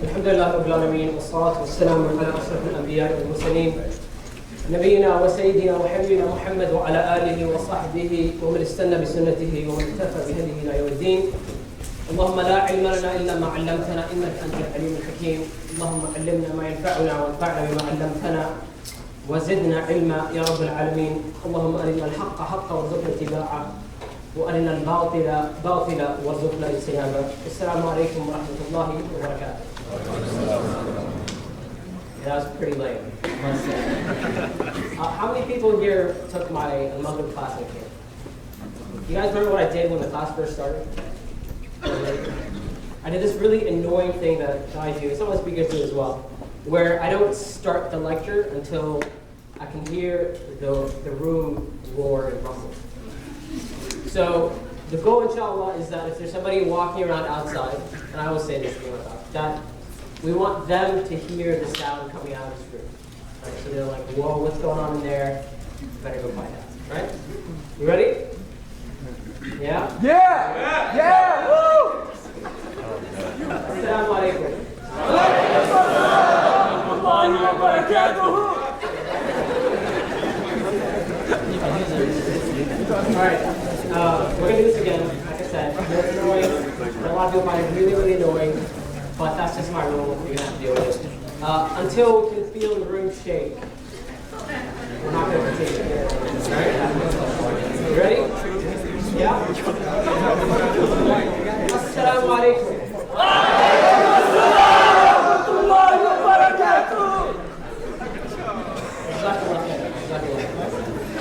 الحمد لله رب العالمين والصلاة والسلام على أشرف الأنبياء والمرسلين نبينا وسيدنا وحبيبنا محمد وعلى آله وصحبه ومن استنى بسنته ومن اكتفى بهديه إلى يوم الدين. اللهم لا علم لنا إلا ما علمتنا إنك أنت العليم الحكيم. اللهم علمنا ما ينفعنا وانفعنا بما علمتنا وزدنا علما يا رب العالمين. اللهم أرنا الحق حقا وارزقنا اتباعه وأرنا الباطل باطلا وارزقنا اجتنابه. السلام عليكم ورحمة الله وبركاته. That was pretty lame. How many people here took my Muslim class in camp? You guys remember what I did when the class first started? I did this really annoying thing that I do, and some of the speakers do as well, where I don't start the lecture until I can hear the room roar and rumble. So the goal, inshallah, is that if there's somebody walking around outside, and I always say this thing about that, we want them to hear the sound coming out of this room. Right? So they're like, whoa, what's going on in there? Better go find out. Right? You ready? Yeah? Yeah! Yeah! Woo! Assalamu alaikum. Alright, we're going to do this again. Like I said, it's annoying. A lot of people find it really, really annoying. But that's just my rule. You're going to have to deal with it. Until we can feel the room shake, we're not going to continue. Alright? You ready? Yeah? Assalamu alaikum.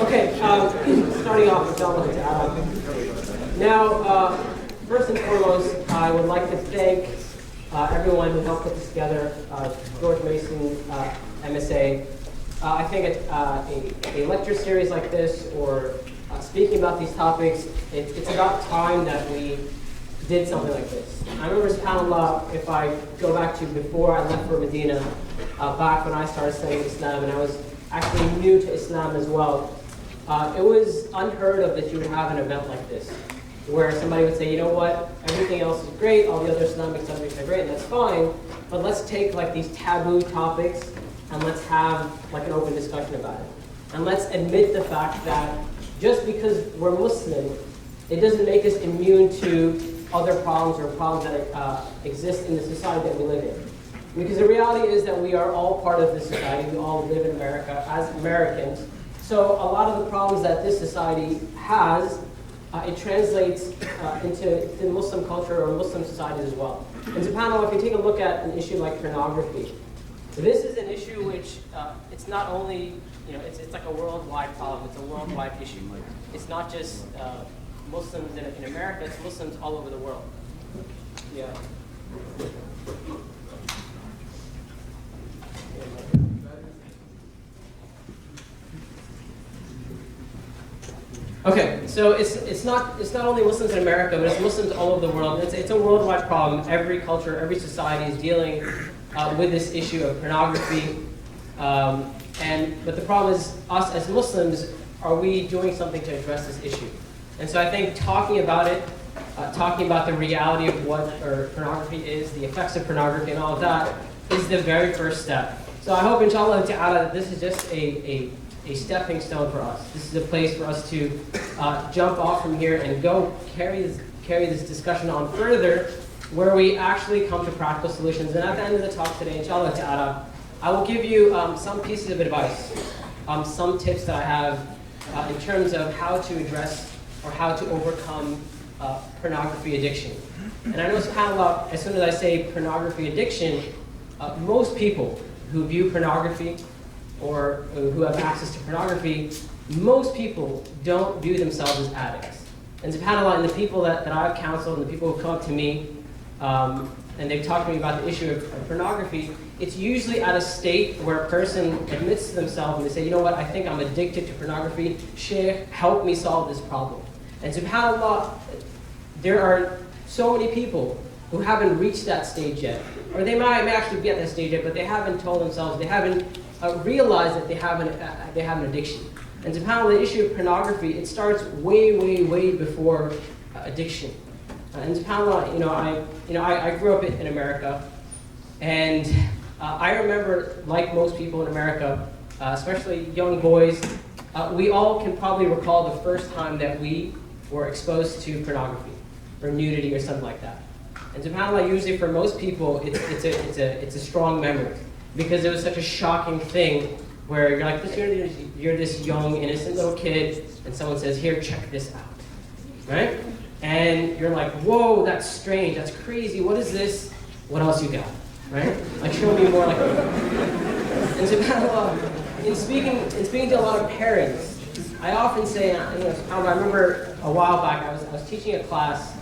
Okay, starting off with novelty. Now, first and foremost, I would like to thank everyone who helped put this together. George Mason, MSA. I think a lecture series like this, or speaking about these topics, it's about time that we did something like this. I remember, subhanAllah, if I go back to before I left for Medina, back when I started studying Islam, and I was actually new to Islam as well, it was unheard of that you would have an event like this, where somebody would say, you know what, everything else is great, all the other Islamic subjects are great, and that's fine, but let's take like these taboo topics and let's have like an open discussion about it. And let's admit the fact that just because we're Muslim, it doesn't make us immune to other problems or problems that exist in the society that we live in. Because the reality is that we are all part of this society, we all live in America as Americans. So a lot of the problems that this society has, it translates into Muslim culture or Muslim societies as well. And subhanAllah, if you take a look at an issue like pornography, this is an issue which it's not only, it's like a worldwide problem, it's a worldwide issue. It's not just Muslims in America, it's Muslims all over the world. Yeah. Okay, so it's not only Muslims in America, but it's Muslims all over the world. It's a worldwide problem. Every culture, every society is dealing with this issue of pornography. But the problem is, us as Muslims, are we doing something to address this issue? And so I think talking about it, talking about the reality of what pornography is, the effects of pornography and all of that, is the very first step. So I hope, inshallah ta'ala, that this is just a stepping stone for us. This is a place for us to jump off from here and go carry this discussion on further, where we actually come to practical solutions. And at the end of the talk today, inshallah ta'ala, I will give you some pieces of advice, some tips that I have in terms of how to address or how to overcome pornography addiction. And I know, subhanAllah, as soon as I say pornography addiction, most people who view pornography or who have access to pornography, most people don't view themselves as addicts. And subhanAllah, and the people that I've counseled and the people who come up to me, and they've talked to me about the issue of pornography, it's usually at a state where a person admits to themselves and they say, you know what, I think I'm addicted to pornography. Shaykh, help me solve this problem. And subhanAllah, there are so many people who haven't reached that stage yet. Or they may actually be at that stage yet, but they haven't told themselves, they haven't realized that they have an addiction. And subhanAllah, the issue of pornography, it starts way, way, way before addiction. And subhanAllah, I grew up in America, And I remember, like most people in America, especially young boys, we all can probably recall the first time that we were exposed to pornography or nudity or something like that. And subhanAllah, usually for most people, it's a strong memory because it was such a shocking thing where you're like, you're this young, innocent little kid, and someone says, here, check this out, right? And you're like, whoa, that's strange, that's crazy, what is this? What else you got, right? Like, show me more like And subhanAllah, in speaking to a lot of parents, I often say, subhanAllah, I remember a while back, I was teaching a class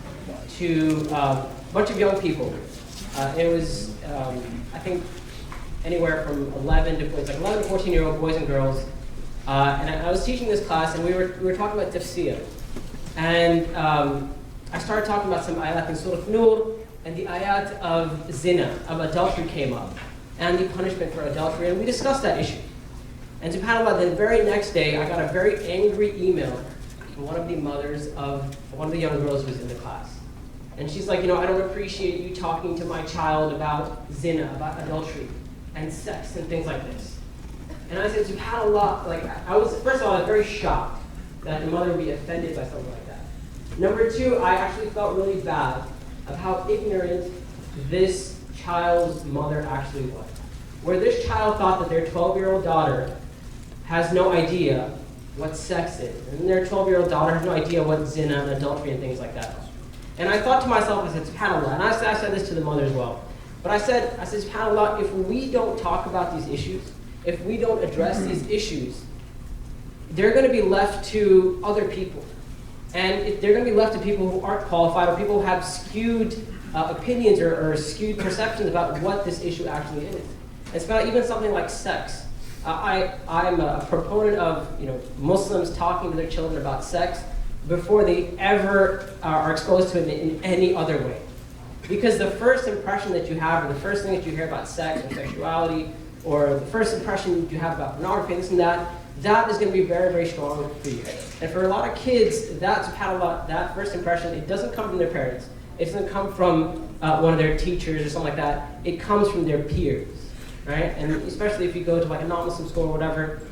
to a bunch of young people. It was, I think, anywhere from 11 to 14-year-old boys and girls. And I was teaching this class, and we were talking about tafsir. And I started talking about some ayat in Surah Nur, and the ayat of zina, of adultery came up, and the punishment for adultery, and we discussed that issue. And subhanAllah, the very next day, I got a very angry email from one of the mothers of one of the young girls who was in the class. And she's like, I don't appreciate you talking to my child about zina, about adultery, and sex, and things like this. And I said, subhanAllah, first of all, I was very shocked that the mother would be offended by something like that. Number two, I actually felt really bad of how ignorant this child's mother actually was. Where this child thought that their 12-year-old daughter has no idea what sex is, and their 12-year-old daughter has no idea what zina and adultery and things like that are. And I thought to myself, I said, subhanAllah, and I said this to the mother as well, but I said, subhanAllah, if we don't talk about these issues, if we don't address these issues, they're going to be left to other people. And they're going to be left to people who aren't qualified or people who have skewed opinions or skewed perceptions about what this issue actually is. It's about even something like sex. I'm a proponent of Muslims talking to their children about sex before they ever are exposed to it in any other way. Because the first impression that you have, or the first thing that you hear about sex or sexuality, or the first impression you have about pornography, this and that is going to be very, very strong for you. And for a lot of kids, subhanAllah, that first impression, it doesn't come from their parents. It doesn't come from one of their teachers or something like that. It comes from their peers, right? And especially if you go to like a non-Muslim school or whatever,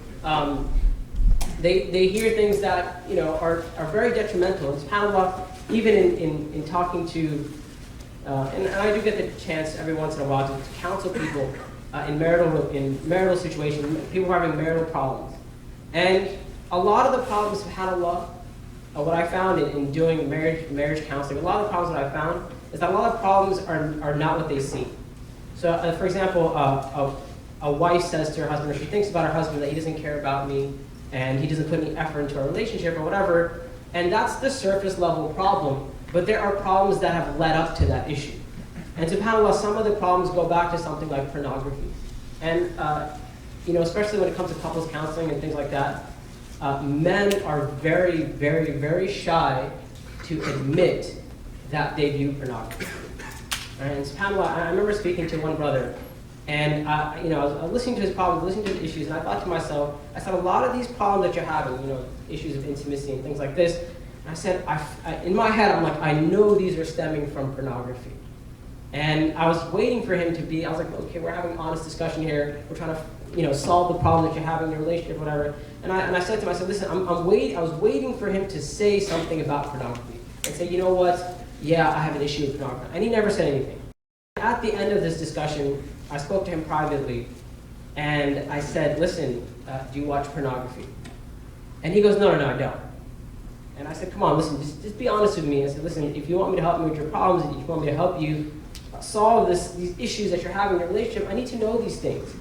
they hear things that are very detrimental. And subhanAllah, even in talking to, and I do get the chance every once in a while to counsel people in marital situations, people who are having marital problems. And a lot of the problems, subhanAllah, what I found in doing marriage counseling, a lot of the problems that I found is that a lot of problems are not what they seem. So, for example, a wife says to her husband, or she thinks about her husband that he doesn't care about me, and he doesn't put any effort into our relationship or whatever, and that's the surface level problem, but there are problems that have led up to that issue. And subhanAllah, some of the problems go back to something like pornography. And especially when it comes to couples counseling and things like that, men are very, very, very shy to admit that they view pornography. And subhanAllah, I remember speaking to one brother, and I was listening to his problems, listening to his issues, and I thought to myself, I said, a lot of these problems that you're having, issues of intimacy and things like this, and I said, in my head, I'm like, I know these are stemming from pornography. And I was waiting for him to I was like, okay, we're having an honest discussion here. We're trying to, solve the problem that you're having in your relationship, whatever. And I said to him, I said, listen, I was waiting for him to say something about pornography and say, you know what? Yeah, I have an issue with pornography. And he never said anything. At the end of this discussion, I spoke to him privately, and I said, listen, do you watch pornography? And he goes, no, I don't. And I said, come on, listen, just be honest with me. I said, listen, if you want me to help you with your problems, if you want me to help you solve these issues that you're having in your relationship, I need to know these things.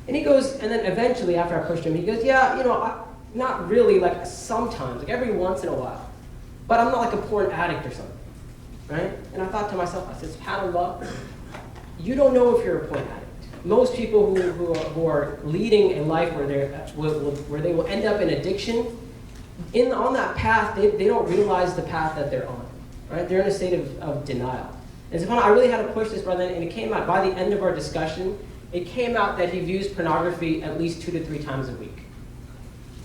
And he goes, and then eventually, after I pushed him, he goes, yeah, not really, like sometimes, like every once in a while. But I'm not like a porn addict or something, right? And I thought to myself, I said, SubhanAllah, you don't know if you're a porn addict. Most people who are leading a life where they will end up in addiction, on that path, they don't realize the path that they're on, right? They're in a state of denial. And subhanAllah, I really had to push this brother, and it came out, by the end of our discussion, it came out that he views pornography at least 2 to 3 times a week,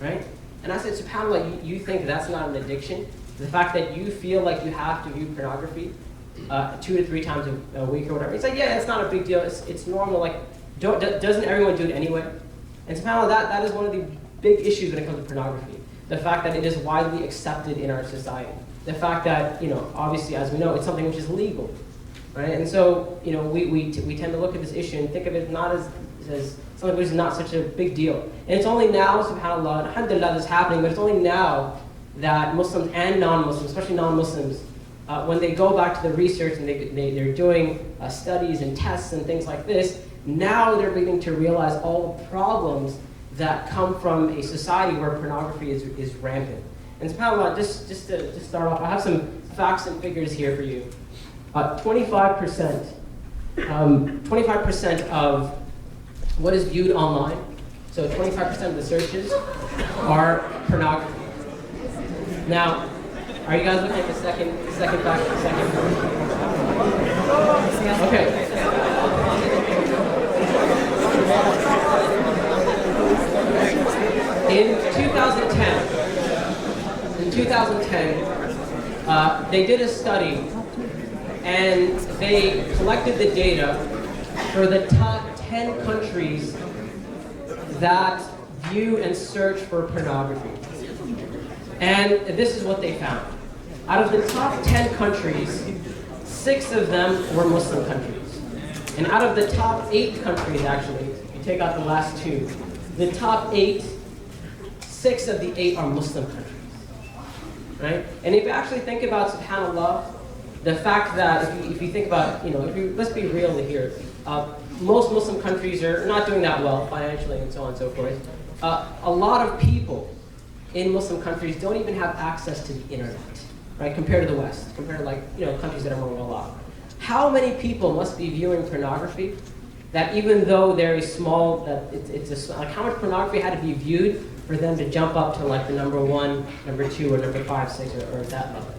right? And I said, SubhanAllah, you think that's not an addiction? The fact that you feel like you have to view pornography, 2 to 3 times a week or whatever. It's like, yeah, it's not a big deal. It's normal. Like, doesn't everyone do it anyway? And somehow that is one of the big issues when it comes to pornography. The fact that it is widely accepted in our society. The fact that, obviously, as we know, it's something which is legal, right? And so, we tend to look at this issue and think of it not as something which is not such a big deal. And it's only now, subhanAllah, alhamdulillah, this is happening, but it's only now that Muslims and non-Muslims, especially non-Muslims, when they go back to the research and they're doing studies and tests and things like this, now they're beginning to realize all the problems that come from a society where pornography is rampant. And subhanAllah, just to start off, I have some facts and figures here for you. 25% of what is viewed online, so 25% of the searches are pornography. Now, are you guys looking at the second fact? Okay. In 2010, they did a study and they collected the data for the top 10 countries that view and search for pornography. And this is what they found. Out of the top 10 countries, 6 of them were Muslim countries. And out of the top 8 countries, actually, if you take out the last 2, the top 8, 6 of the 8 are Muslim countries. Right? And if you actually think about, subhanAllah, the fact that if you think about, let's be real here, most Muslim countries are not doing that well financially and so on and so forth. A lot of people in Muslim countries don't even have access to the internet, right? Compared to the West, compared to countries that are more well off. How many people must be viewing pornography that even though they're a small, how much pornography had to be viewed for them to jump up to like the number 1, number 2, or number 5, 6, or that level?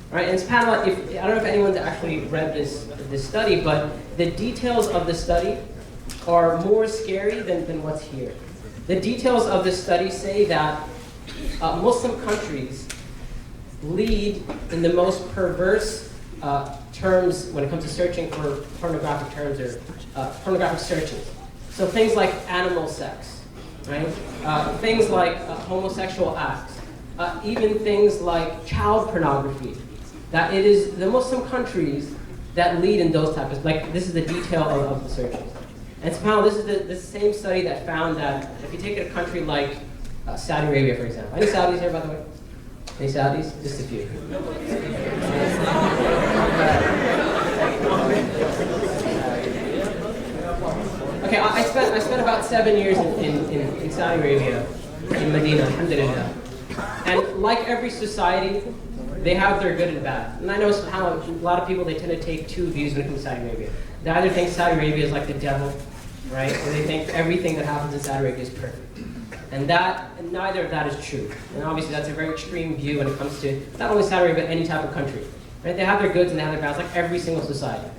Right? And subhanAllah, I don't know if anyone's actually read this study, but the details of the study are more scary than what's here. The details of the study say that Muslim countries lead in the most perverse terms when it comes to searching for pornographic terms or pornographic searches. So things like animal sex, right? Things like homosexual acts, even things like child pornography. That it is the Muslim countries that lead in those types of, this is the detail of the searches. And somehow this is the same study that found that if you take a country like Saudi Arabia, for example. Any Saudis here, by the way? Any Saudis? Just a few. Okay, I spent about 7 years in Saudi Arabia, in Medina, alhamdulillah. And like every society, they have their good and bad. And I know how a lot of people, they tend to take 2 views when it comes to Saudi Arabia. They either think Saudi Arabia is like the devil, right? Or they think everything that happens in Saudi Arabia is perfect. And neither of that is true. And obviously that's a very extreme view when it comes to not only Saudi Arabia, but any type of country. Right? They have their goods and they have their bads, like every single society.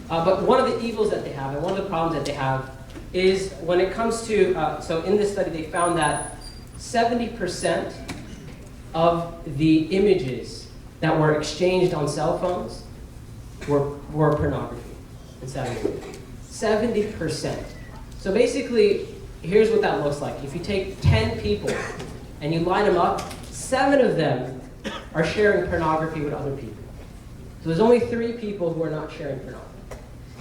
But one of the evils that they have, and one of the problems that they have, is when it comes to, so in this study they found that 70% of the images that were exchanged on cell phones were pornography in Saudi Arabia. 70%. So basically, here's what that looks like. If you take 10 people and you line them up, 7 of them are sharing pornography with other people. So there's only 3 people who are not sharing pornography.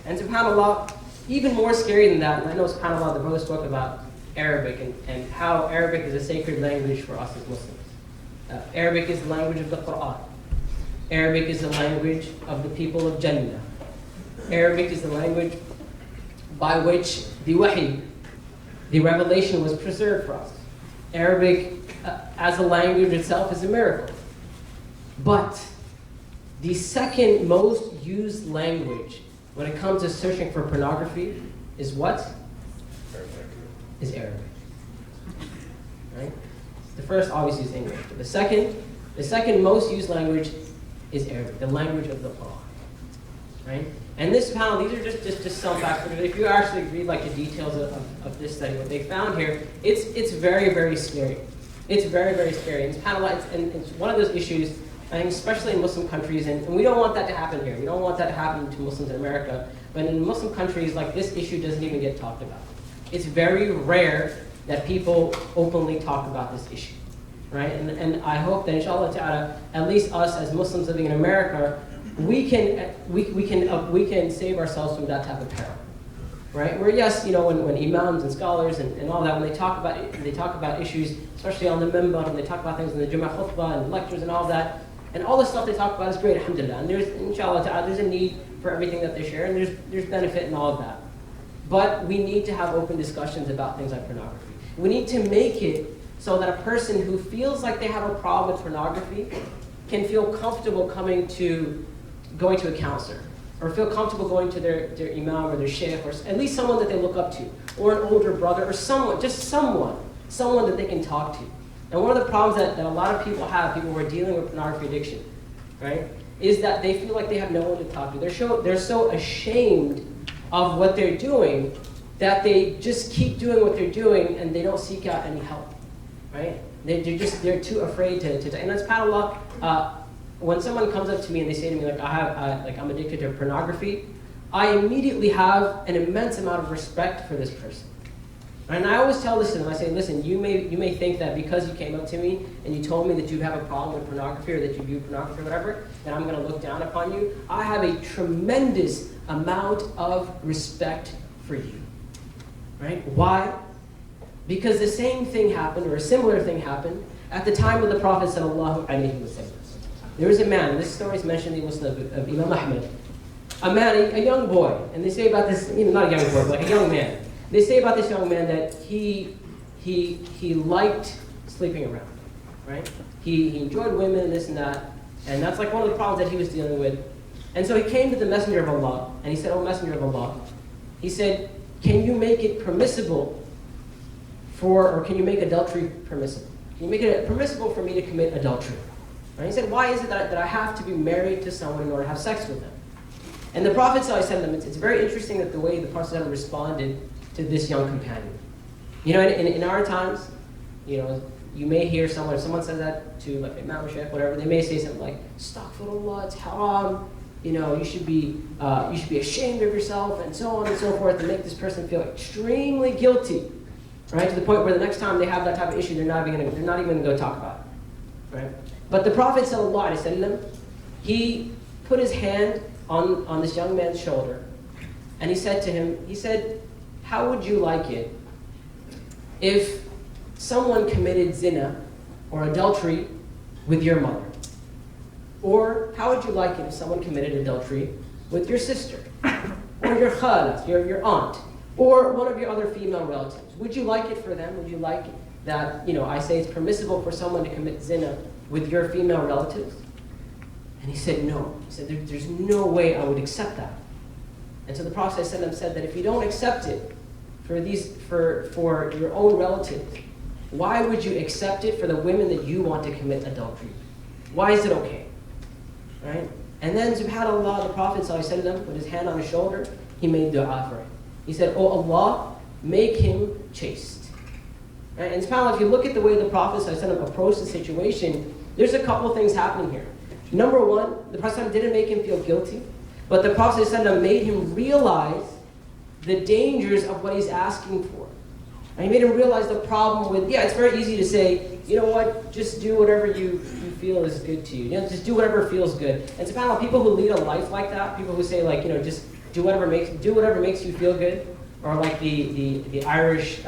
And subhanAllah, even more scary than that, and I know subhanAllah, the brother spoke about Arabic and how Arabic is a sacred language for us as Muslims. Arabic is the language of the Quran. Arabic is the language of the people of Jannah. Arabic is the language by which the wahi, the revelation, was preserved for us. Arabic as a language itself is a miracle. But the second most used language when it comes to searching for pornography is what? Is Arabic. Right? The first obviously is English, but the second most used language is Arabic, the language of the Quran. Right? And this panel, these are just some facts. If you actually read the details of this study, what they found here, it's very, very scary. It's very, very scary. And it's one of those issues I think especially in Muslim countries, and we don't want that to happen here. We don't want that to happen to Muslims in America. But in Muslim countries, like, this issue doesn't even get talked about. It's very rare that people openly talk about this issue, right? And I hope that inshallah ta'ala, at least us as Muslims living in America, we can save ourselves from that type of peril, right? Where yes, you know, when imams and scholars and all that, when they talk about issues, especially on the minbar, and they talk about things in the Jummah khutbah and lectures and all that, and all the stuff they talk about is great, alhamdulillah. And there's, inshallah ta'ala, there's a need for everything that they share, and there's benefit in all of that. But we need to have open discussions about things like pornography. We need to make it so that a person who feels like they have a problem with pornography can feel comfortable going to a counselor, or feel comfortable going to their imam or their shaykh, or at least someone that they look up to, or an older brother, or someone that they can talk to. And one of the problems that a lot of people have, people who are dealing with pornography addiction, right, is that they feel like they have no one to talk to. They're so ashamed of what they're doing that they just keep doing what they're doing and they don't seek out any help, right? They're too afraid to and it's subhanAllah, when someone comes up to me and they say to me, like, I'm addicted to pornography, I immediately have an immense amount of respect for this person. And I always tell this to them, I say, listen, you may think that because you came up to me and you told me that you have a problem with pornography or that you view pornography or whatever, that I'm gonna look down upon you. I have a tremendous amount of respect for you, right? Why? Because the same thing happened, or a similar thing happened, at the time of the Prophet sallallahu alaihi wasallam. There was a man, and this story is mentioned in the Muslim of Imam Ahmad, a man, a young boy, and they say about this, not a young boy, but like a young man. They say about this young man that he liked sleeping around, right? He enjoyed women and this and that, and that's like one of the problems that he was dealing with. And so he came to the Messenger of Allah, and he said, "Oh, Messenger of Allah," he said, "Can you make it permissible or can you make adultery permissible? Can you make it permissible for me to commit adultery?" Right? He said, "Why is it that I have to be married to someone in order to have sex with them?" And the Prophet ﷺ, it's very interesting that the way the Prophet ﷺ responded to this young companion. You know, in our times, you know, you may hear if someone says that to like Imam or Shaykh, whatever, they may say something like, "Astaghfirullah, it's haram, you know, you should be ashamed of yourself," and so on and so forth, to make this person feel extremely guilty, right? To the point where the next time they have that type of issue, they're not even gonna go talk about it, right? But the Prophet ﷺ, he put his hand on this young man's shoulder, and he said to him, he said, "How would you like it if someone committed zina or adultery with your mother? Or how would you like it if someone committed adultery with your sister, or your khala, your aunt, or one of your other female relatives? Would you like it for them? Would you like that, you know, I say it's permissible for someone to commit zina with your female relatives?" And he said, "No." He said, there's no way I would accept that. And so the Prophet ﷺ said that if you don't accept it for your own relatives, why would you accept it for the women that you want to commit adultery? Why is it okay? Right? And then subhanAllah, the Prophet ﷺ, with his hand on his shoulder, he made dua for him. He said, "Oh Allah, make him chaste." Right? And subhanAllah, if you look at the way the Prophet ﷺ approached the situation, there's a couple things happening here. Number one, the Prophet ﷺ didn't make him feel guilty, but the Prophet ﷺ made him realize the dangers of what he's asking for. And he made him realize the problem with, it's very easy to say, you know what, just do whatever you feel is good to you. You know, just do whatever feels good. And subhanAllah, people who lead a life like that, people who say like, you know, just do whatever makes you feel good, or like the Irish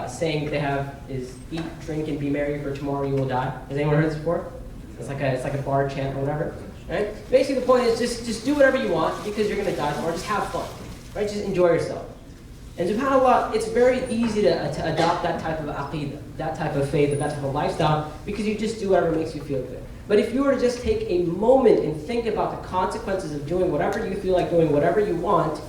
saying that they have is eat, drink, and be merry, for tomorrow you will die. Has anyone heard this before? It's like a bar chant or whatever, right? Basically, the point is just do whatever you want because you're going to die tomorrow. Just have fun, right? Just enjoy yourself. And subhanAllah, it's very easy to adopt that type of aqidah, that type of faith, that type of lifestyle, because you just do whatever makes you feel good. But if you were to just take a moment and think about the consequences of doing whatever you feel like doing, whatever you want,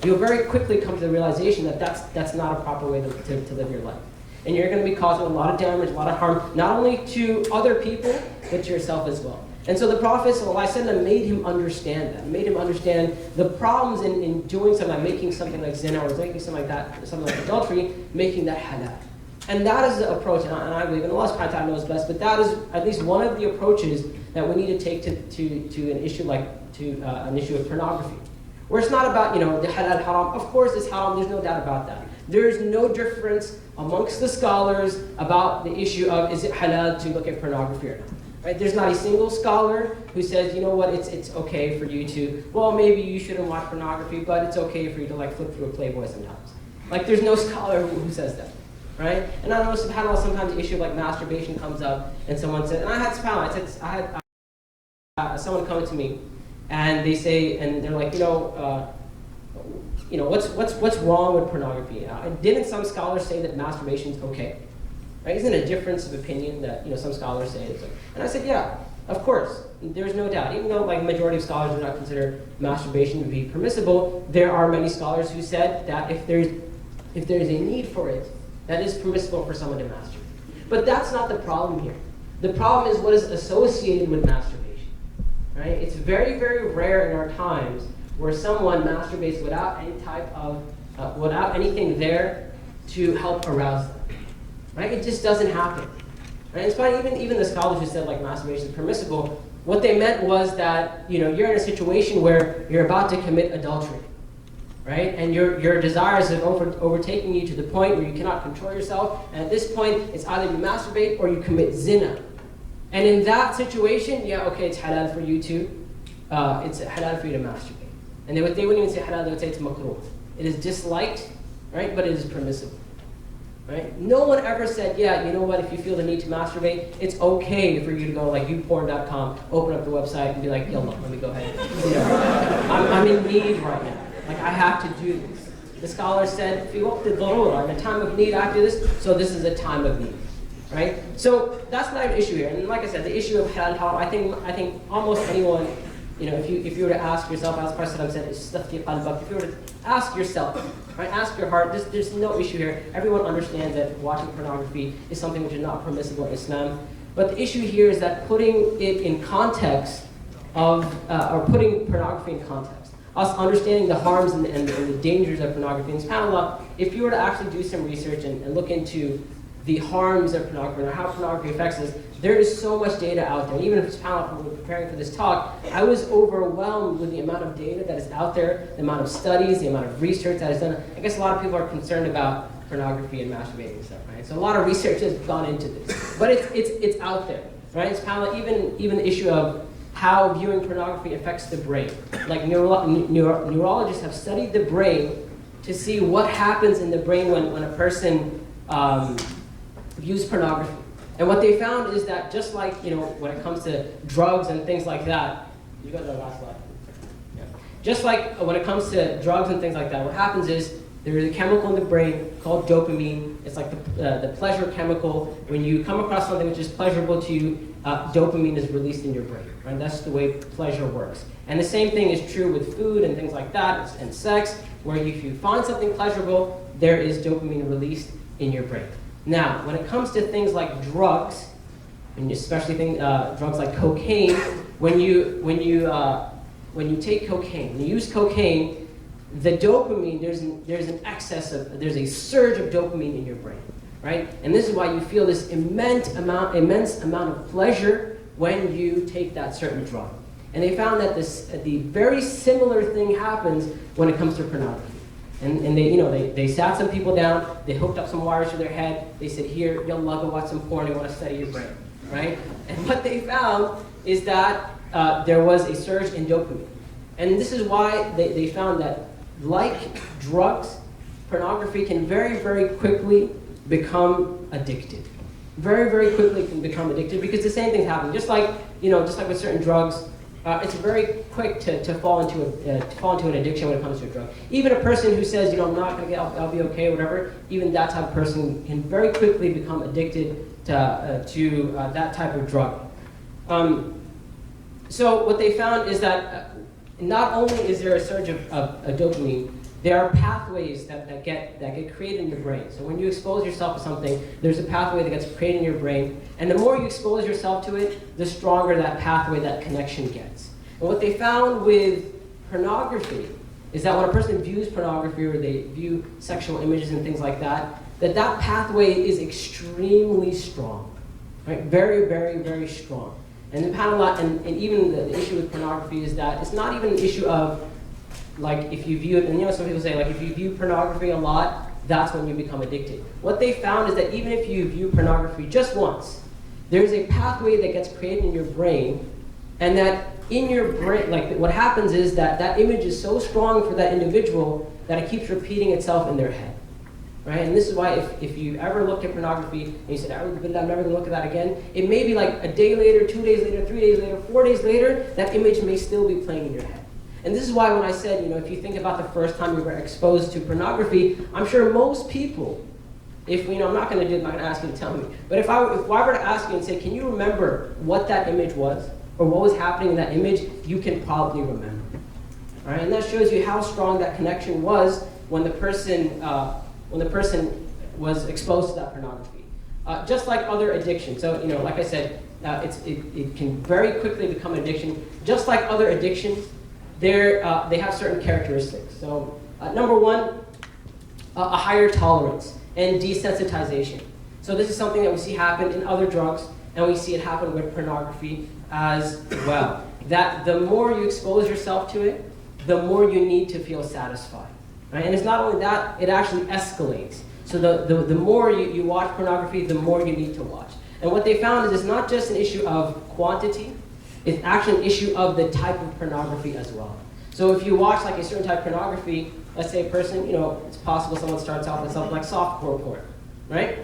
you'll very quickly come to the realization that that's not a proper way to live your life. And you're going to be causing a lot of damage, a lot of harm, not only to other people, but to yourself as well. And so the Prophet ﷺ made him understand that, made him understand the problems in doing something like making something like zina or making something like that, something like adultery, making that halal. And that is the approach, and I believe, and Allah subhanahu wa ta'ala knows best, but that is at least one of the approaches that we need to take to an issue like, an issue of pornography. Where it's not about, the halal, haram. Of course it's haram, there's no doubt about that. There is no difference amongst the scholars about the issue of, is it halal to look at pornography or not? Right? There's not a single scholar who says, you know what, it's okay for you to, well, maybe you shouldn't watch pornography, but it's okay for you to like flip through a Playboy sometimes. Like, there's no scholar who says that. Right? And I know, subhanAllah, sometimes the issue of like masturbation comes up, and someone said, and I had, subhanAllah, I had someone come to me, and they say, and they're like, what's wrong with pornography? Didn't some scholars say that masturbation is okay? Right? Isn't it a difference of opinion that some scholars say it's okay? And I said, yeah, of course, there's no doubt. Even though like the majority of scholars do not consider masturbation to be permissible, there are many scholars who said that if there's a need for it, that is permissible for someone to masturbate. But that's not the problem here. The problem is what is associated with masturbation. Right? It's very, very rare in our times where someone masturbates without any type of, without anything there to help arouse them. Right? It just doesn't happen. Right? It's fine, even the scholars who said like masturbation is permissible, what they meant was that you're in a situation where you're about to commit adultery. Right? And your desires have overtaken you to the point where you cannot control yourself. And at this point, it's either you masturbate or you commit zina. And in that situation, yeah, okay, it's halal for you to, it's halal for you to masturbate. And they wouldn't even say halal, they would say it's makruh. It is disliked, right? But it is permissible. Right? No one ever said, yeah, you know what, if you feel the need to masturbate, it's okay for you to go like youporn.com, open up the website and be like, yalla, let me go ahead. I'm in need right now. Like, I have to do this. The scholar said, in a time of need, I have to do this, so this is a time of need. Right? So that's not an issue here. And like I said, the issue of halal, haram, I think almost anyone, if you were to ask yourself, as Prophet said, if you were to ask yourself, right, ask your heart, there's no issue here. Everyone understands that watching pornography is something which is not permissible in Islam. But the issue here is that putting it in context of, or putting pornography in context. Us understanding the harms and the dangers of pornography. And subhanAllah, if you were to actually do some research and look into the harms of pornography or how pornography affects us, there is so much data out there. Even if subhanAllah, when we were preparing for this talk, I was overwhelmed with the amount of data that is out there, the amount of studies, the amount of research that is done. I guess a lot of people are concerned about pornography and masturbating and stuff, right? So a lot of research has gone into this. But it's out there, right? SubhanAllah, even the issue of how viewing pornography affects the brain. Like neurologists have studied the brain to see what happens in the brain when a person views pornography. And what they found is that just like when it comes to drugs and things like that, you got the last slide. Yeah. Just like when it comes to drugs and things like that, what happens is there is a chemical in the brain called dopamine. It's like the pleasure chemical. When you come across something which is pleasurable to you, dopamine is released in your brain. Right? That's the way pleasure works. And the same thing is true with food and things like that, and sex, where if you find something pleasurable, there is dopamine released in your brain. Now, when it comes to things like drugs, and especially drugs like cocaine, when you take cocaine, when you use cocaine, the dopamine, there's an excess of, there's a surge of dopamine in your brain, right? And this is why you feel this immense amount of pleasure when you take that certain drug. And they found that the very similar thing happens when it comes to pornography. And they sat some people down, they hooked up some wires to their head, they said, here, yallah, go watch some porn, you want to study your brain, right? And what they found is that there was a surge in dopamine. And this is why they found that, like drugs, pornography can very, very quickly become addictive. Very, very quickly can become addictive because the same thing's happening. Just like with certain drugs, it's very quick to fall into an addiction when it comes to a drug. Even a person who says, I'm not going to I'll be okay, whatever, even that type of person can very quickly become addicted to that type of drug. So what they found is that not only is there a surge of dopamine, there are pathways that get created in your brain. So when you expose yourself to something, there's a pathway that gets created in your brain. And the more you expose yourself to it, the stronger that pathway, that connection gets. And what they found with pornography is that when a person views pornography or they view sexual images and things like that, that pathway is extremely strong, right? Very, very, very strong. And the panel, and even the issue with pornography is that it's not even an issue of, like, if you view it, and some people say, like, if you view pornography a lot, that's when you become addicted. What they found is that even if you view pornography just once, there's a pathway that gets created in your brain, and that in your brain, like, what happens is that image is so strong for that individual that it keeps repeating itself in their head. Right? And this is why if you ever looked at pornography and you said, I'm never going to look at that again, it may be like a day later, 2 days later, 3 days later, 4 days later, that image may still be playing in your head. And this is why when I said, if you think about the first time you were exposed to pornography, I'm sure most people, I'm not going to ask you to tell me, but if I were to ask you and say, can you remember what that image was, or what was happening in that image, you can probably remember. All right? And that shows you how strong that connection was when the person was exposed to that pornography. Just like other addictions. So, like I said, it can very quickly become an addiction. Just like other addictions, they have certain characteristics. So, number one, a higher tolerance and desensitization. So this is something that we see happen in other drugs, and we see it happen with pornography as well. That the more you expose yourself to it, the more you need to feel satisfied. Right? And it's not only that, it actually escalates. So the more you watch pornography, the more you need to watch. And what they found is it's not just an issue of quantity, it's actually an issue of the type of pornography as well. So if you watch like a certain type of pornography, let's say a person, it's possible someone starts off with something like softcore porn, right?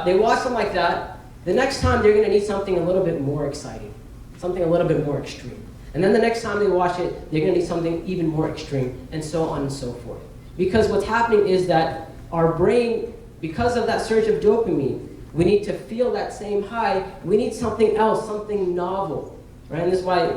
They watch something like that, the next time they're gonna need something a little bit more exciting, something a little bit more extreme. And then the next time they watch it, they're gonna need something even more extreme, and so on and so forth. Because what's happening is that our brain, because of that surge of dopamine, we need to feel that same high, we need something else, something novel, right? And this is why,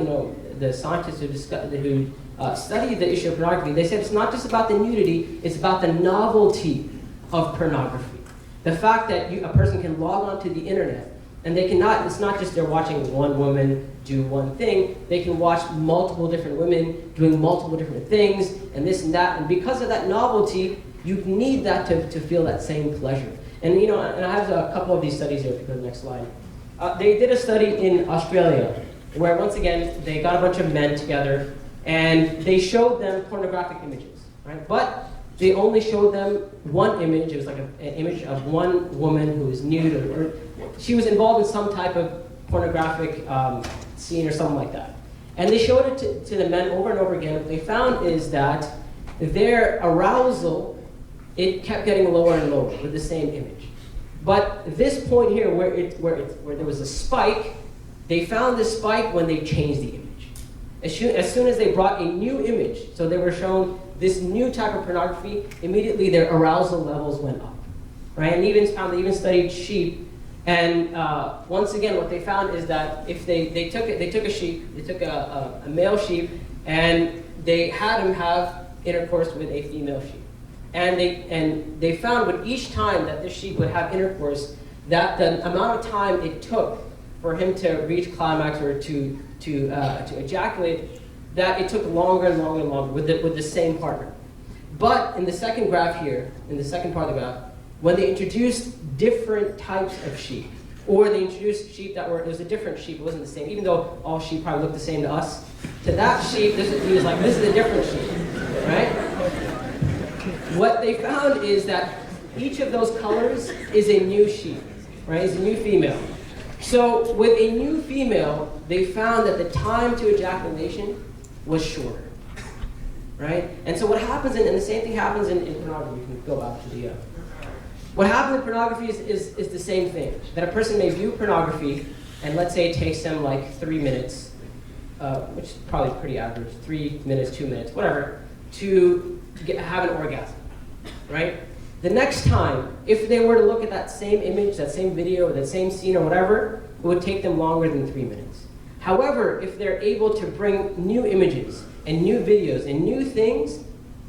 the scientists who study the issue of pornography, they said it's not just about the nudity, it's about the novelty of pornography. The fact that a person can log onto the internet, and it's not just they're watching one woman do one thing, they can watch multiple different women doing multiple different things, and this and that, and because of that novelty, you need that to feel that same pleasure. And and I have a couple of these studies here, if you go to the next slide. They did a study in Australia, where once again, they got a bunch of men together, and they showed them pornographic images, right? But they only showed them one image. It was like an image of one woman who was nude, or she was involved in some type of pornographic scene or something like that. And they showed it to the men over and over again. What they found is that their arousal, it kept getting lower and lower with the same image. But this point here, where there was a spike, they found this spike when they changed the image. As soon as they brought a new image, so they were shown this new type of pornography, immediately their arousal levels went up, right? And they even studied sheep, and once again, what they found is that if they took a male sheep, and they had him have intercourse with a female sheep, and they found with each time that this sheep would have intercourse, that the amount of time it took for him to reach climax or to ejaculate, that it took longer and longer and longer with the same partner. But in the second graph here, in the second part of the graph, when they introduced different types of sheep, or they introduced sheep it was a different sheep, it wasn't the same, even though all sheep probably look the same to us, to that sheep, he was like, this is a different sheep, right? What they found is that each of those colors is a new sheep, right? Is a new female. So with a new female, they found that the time to ejaculation was shorter, right? And so what happens, and the same thing happens in pornography. You can go back to the, what happens in pornography is the same thing. That a person may view pornography, and let's say it takes them like 3 minutes, which is probably pretty average, 3 minutes, 2 minutes, whatever, to have an orgasm, right? The next time, if they were to look at that same image, that same video, or that same scene or whatever, it would take them longer than 3 minutes. However, if they're able to bring new images and new videos and new things,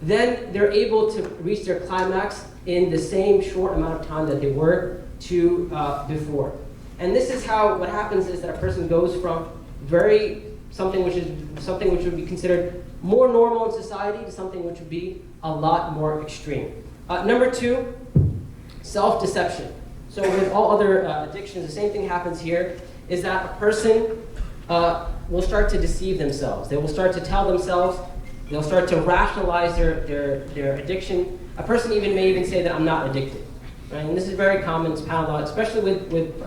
then they're able to reach their climax in the same short amount of time that they were to before. And this is how, what happens is that a person goes from something which would be considered more normal in society to something which would be a lot more extreme. Number two, Self-deception. So with all other addictions, the same thing happens here, is that a person will start to deceive themselves. They will start to tell themselves, they'll start to rationalize their addiction. A person may even say that I'm not addicted. Right? And this is very common, subhanAllah, especially with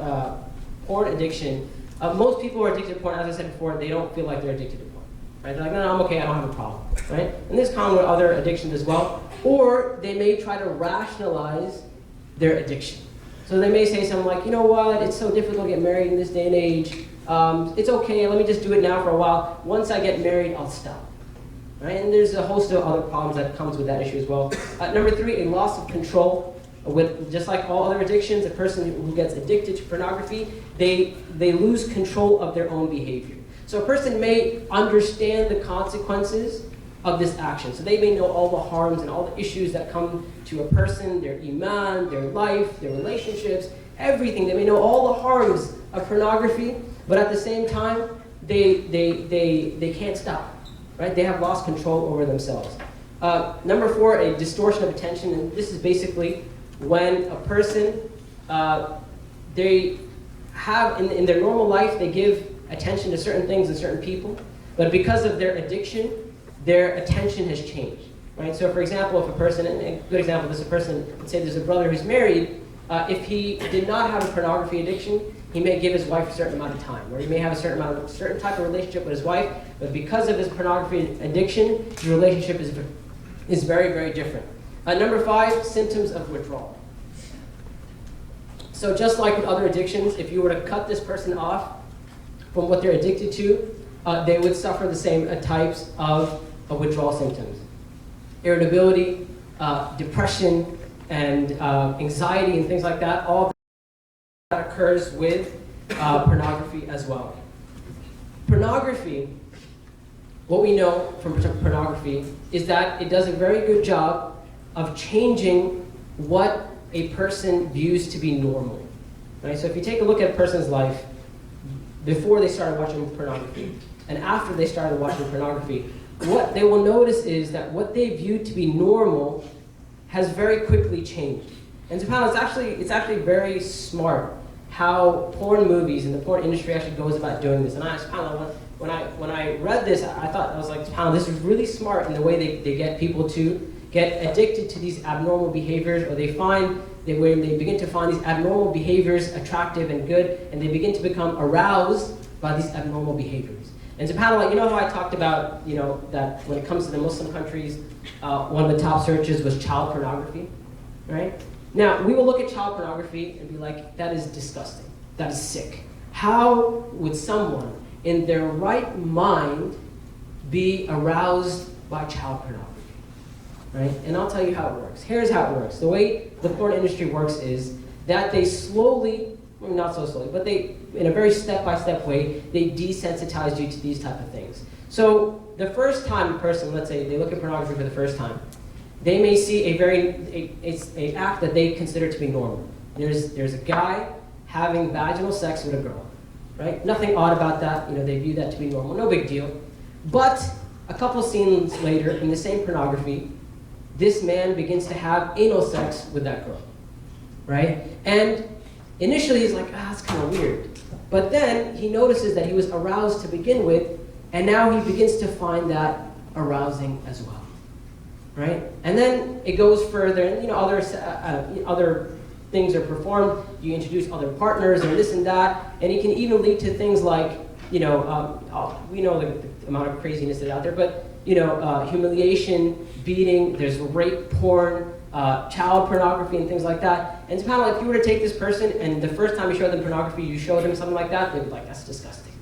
porn addiction. Most people who are addicted to porn, as I said before, they don't feel like they're addicted to porn. Right? They're like, no, I'm okay, I don't have a problem. Right? And this is common with other addictions as well. Or they may try to rationalize their addiction. So they may say something like, you know what, it's so difficult to get married in this day and age. It's okay, let me just do it now for a while. Once I get married, I'll stop. Right? And there's a host of other problems that comes with that issue as well. Number 3, a loss of control. With just like all other addictions, a person who gets addicted to pornography, they lose control of their own behavior. So a person may understand the consequences of this action. So they may know all the harms and all the issues that come to a person, their iman, their life, their relationships, everything. They may know all the harms of pornography, but at the same time, they can't stop. Right? They have lost control over themselves. Number 4, a distortion of attention, and this is basically when a person, they have, in their normal life, they give attention to certain things and certain people, but because of their addiction, their attention has changed, right? So for example, if a person, and a good example of this, a person, let's say there's a brother who's married, if he did not have a pornography addiction, he may give his wife a certain amount of time, or he may have a certain type of relationship with his wife, but because of his pornography addiction, the relationship is very, very different. Number 5, symptoms of withdrawal. So just like with other addictions, if you were to cut this person off from what they're addicted to, they would suffer the same types of withdrawal symptoms. Irritability, depression, and anxiety and things like that, all that occurs with pornography as well. Pornography, what we know from pornography is that it does a very good job of changing what a person views to be normal. Right? So if you take a look at a person's life before they started watching pornography and after they started watching pornography, what they will notice is that what they viewed to be normal has very quickly changed. And subhanAllah, it's actually very smart how porn movies and the porn industry actually goes about doing this. And subhanAllah, when I read this, I was like, subhanAllah, this is really smart in the way they get people to get addicted to these abnormal behaviors, or when they begin to find these abnormal behaviors attractive and good, and they begin to become aroused by these abnormal behaviors. And subhanAllah, you know how I talked about, that when it comes to the Muslim countries, one of the top searches was child pornography, right? Now, we will look at child pornography and be like, that is disgusting, that is sick. How would someone in their right mind be aroused by child pornography? Right? And I'll tell you how it works. Here's how it works. The way the porn industry works is that they slowly, well, not so slowly, but they, in a very step-by-step way, they desensitize you to these type of things. So the first time a person, let's say they look at pornography for the first time, they may see a act that they consider to be normal. There's a guy having vaginal sex with a girl, right? Nothing odd about that. They view that to be normal, no big deal. But a couple scenes later, in the same pornography, this man begins to have anal sex with that girl, right? And initially he's like, that's kind of weird. But then he notices that he was aroused to begin with, and now he begins to find that arousing as well, right? And then it goes further, and other things are performed. You introduce other partners and this and that, and it can even lead to things like, we know the amount of craziness that's out there, but humiliation, beating, there's rape porn, child pornography and things like that. And subhanAllah, if you were to take this person and the first time you showed them pornography, you showed them something like that, they'd be like, that's disgusting.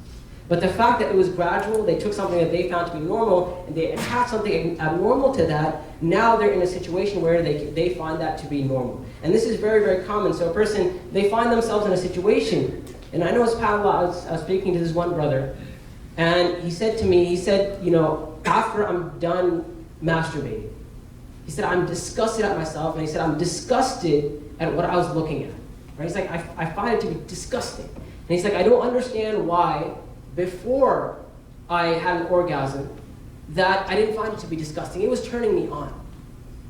But the fact that it was gradual, they took something that they found to be normal and they attached something abnormal to that, now they're in a situation where they find that to be normal. And this is very, very common. So a person, they find themselves in a situation, and I know subhanAllah, I was speaking to this one brother, and he said to me, after I'm done masturbating, he said, I'm disgusted at myself, and he said, I'm disgusted at what I was looking at. Right? He's like, I find it to be disgusting. And he's like, I don't understand why, before I had an orgasm, that I didn't find it to be disgusting. It was turning me on,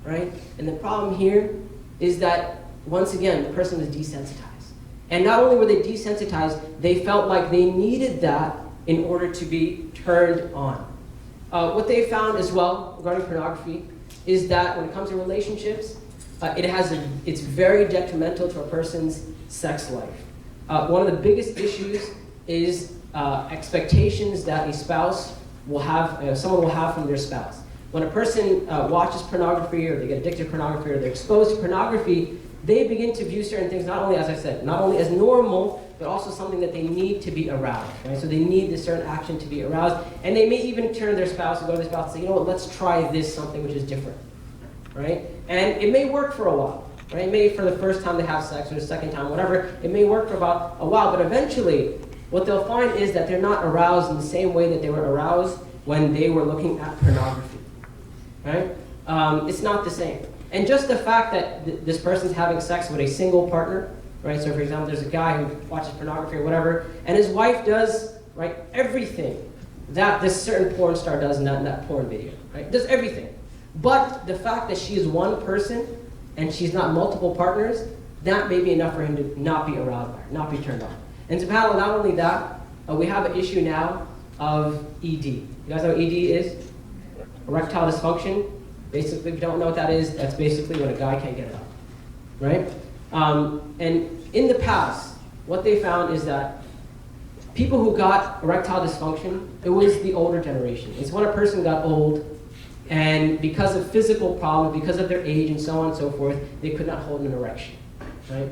right? And the problem here is that once again, the person was desensitized. And not only were they desensitized, they felt like they needed that in order to be turned on. What they found as well regarding pornography is that when it comes to relationships, it's very detrimental to a person's sex life. One of the biggest issues is expectations that a spouse will have, someone will have from their spouse. When a person watches pornography, or they get addicted to pornography, or they're exposed to pornography, they begin to view certain things, not only, as I said, not only as normal, but also something that they need to be aroused, right? So they need this certain action to be aroused, and they may even turn to their spouse and go to their spouse and say, you know what, let's try this, something which is different, right? And it may work for a while, right? It may, for the first time they have sex, or the second time, whatever, it may work for about a while, but eventually, what they'll find is that they're not aroused in the same way that they were aroused when they were looking at pornography, right? It's not the same. And just the fact that this person's having sex with a single partner, right? So for example, there's a guy who watches pornography or whatever, and his wife does, right, everything that this certain porn star does in that porn video, right? Does everything. But the fact that she is one person and she's not multiple partners, that may be enough for him to not be aroused by her, not be turned on. And subhanAllah, not only that, we have an issue now of ED. You guys know what ED is? Erectile dysfunction. Basically, if you don't know what that is, that's basically when a guy can't get it up, right? And in the past, what they found is that people who got erectile dysfunction, it was the older generation. It's when a person got old, and because of physical problems, because of their age and so on and so forth, they could not hold an erection, right?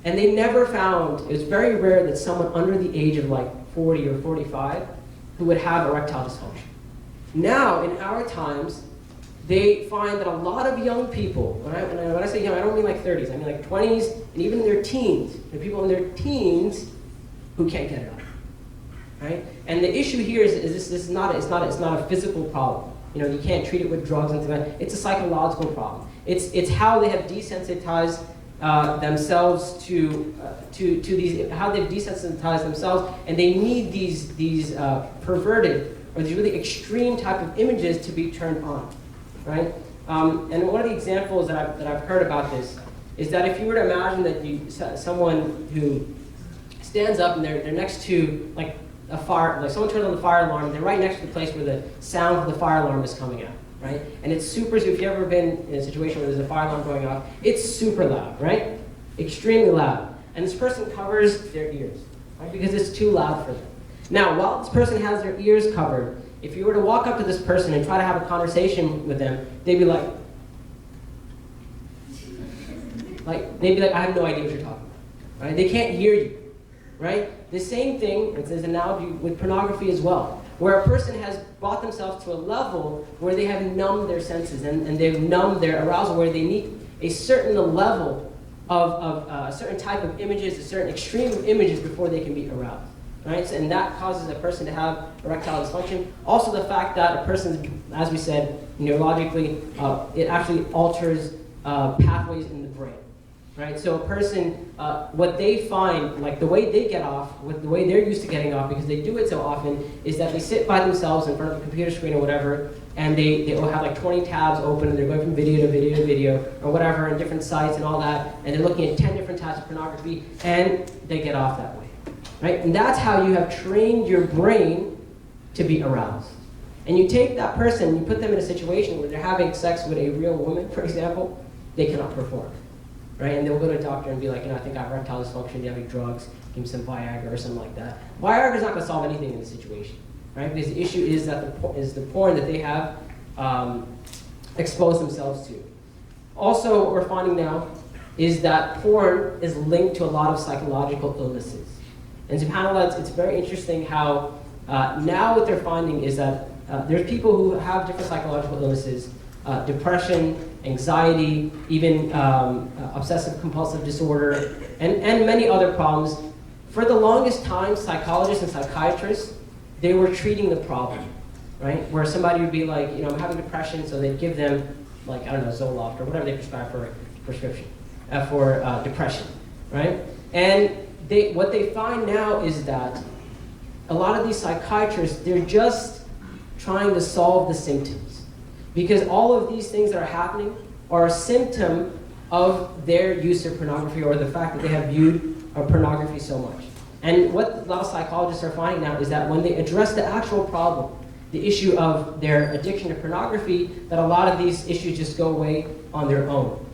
And they never found, it was very rare that someone under the age of like 40 or 45 who would have erectile dysfunction. Now, in our times, they find that a lot of young people, when I say young, I don't mean like 30s, I mean like 20s, and even in their teens, there are people in their teens who can't get it up, right? And the issue here is this is not a physical problem. You know, you can't treat it with drugs and things like that. It's a psychological problem. It's how they have desensitized themselves to these, how they've desensitized themselves, and they need these perverted or these really extreme type of images to be turned on. Right? And one of the examples that I've heard about this is that if you were to imagine that someone who stands up and they're next to like a fire, like someone turns on the fire alarm, and they're right next to the place where the sound of the fire alarm is coming out, right? And it's super, so if you've ever been in a situation where there's a fire alarm going off, it's super loud, right? Extremely loud. And this person covers their ears, right? Because it's too loud for them. Now, while this person has their ears covered, if you were to walk up to this person and try to have a conversation with them, they'd be like, I have no idea what you're talking about, right? They can't hear you, right? The same thing, it's an analogy with pornography as well, where a person has brought themselves to a level where they have numbed their senses and they've numbed their arousal, where they need a certain level of a certain type of images, a certain extreme of images before they can be aroused. Right? And that causes a person to have erectile dysfunction. Also the fact that a person, as we said, neurologically, it actually alters pathways in the brain. Right? So a person, what they find, like the way they get off, with the way they're used to getting off, because they do it so often, is that they sit by themselves in front of a computer screen or whatever, and they will have like 20 tabs open, and they're going from video to video to video, or whatever, and different sites and all that, and they're looking at 10 different types of pornography, and they get off that way. Right? And that's how you have trained your brain to be aroused. And you take that person, you put them in a situation where they're having sex with a real woman, for example, they cannot perform. Right? And they'll go to a doctor and be like, I think I have erectile dysfunction, do you have any drugs? Give me some Viagra or something like that. Viagra is not going to solve anything in this situation. Right? Because the issue is that the porn that they have exposed themselves to. Also, what we're finding now is that porn is linked to a lot of psychological illnesses. And subhanAllah, it's very interesting how now what they're finding is that there's people who have different psychological illnesses, depression, anxiety, even obsessive compulsive disorder, and many other problems. For the longest time, psychologists and psychiatrists, they were treating the problem, right? Where somebody would be like, I'm having depression, so they'd give them, like, I don't know, Zoloft or whatever they prescribe for prescription, for depression, right? And what they find now is that a lot of these psychiatrists, they're just trying to solve the symptoms. Because all of these things that are happening are a symptom of their use of pornography, or the fact that they have viewed pornography so much. And what a lot of psychologists are finding now is that when they address the actual problem, the issue of their addiction to pornography, that a lot of these issues just go away on their own.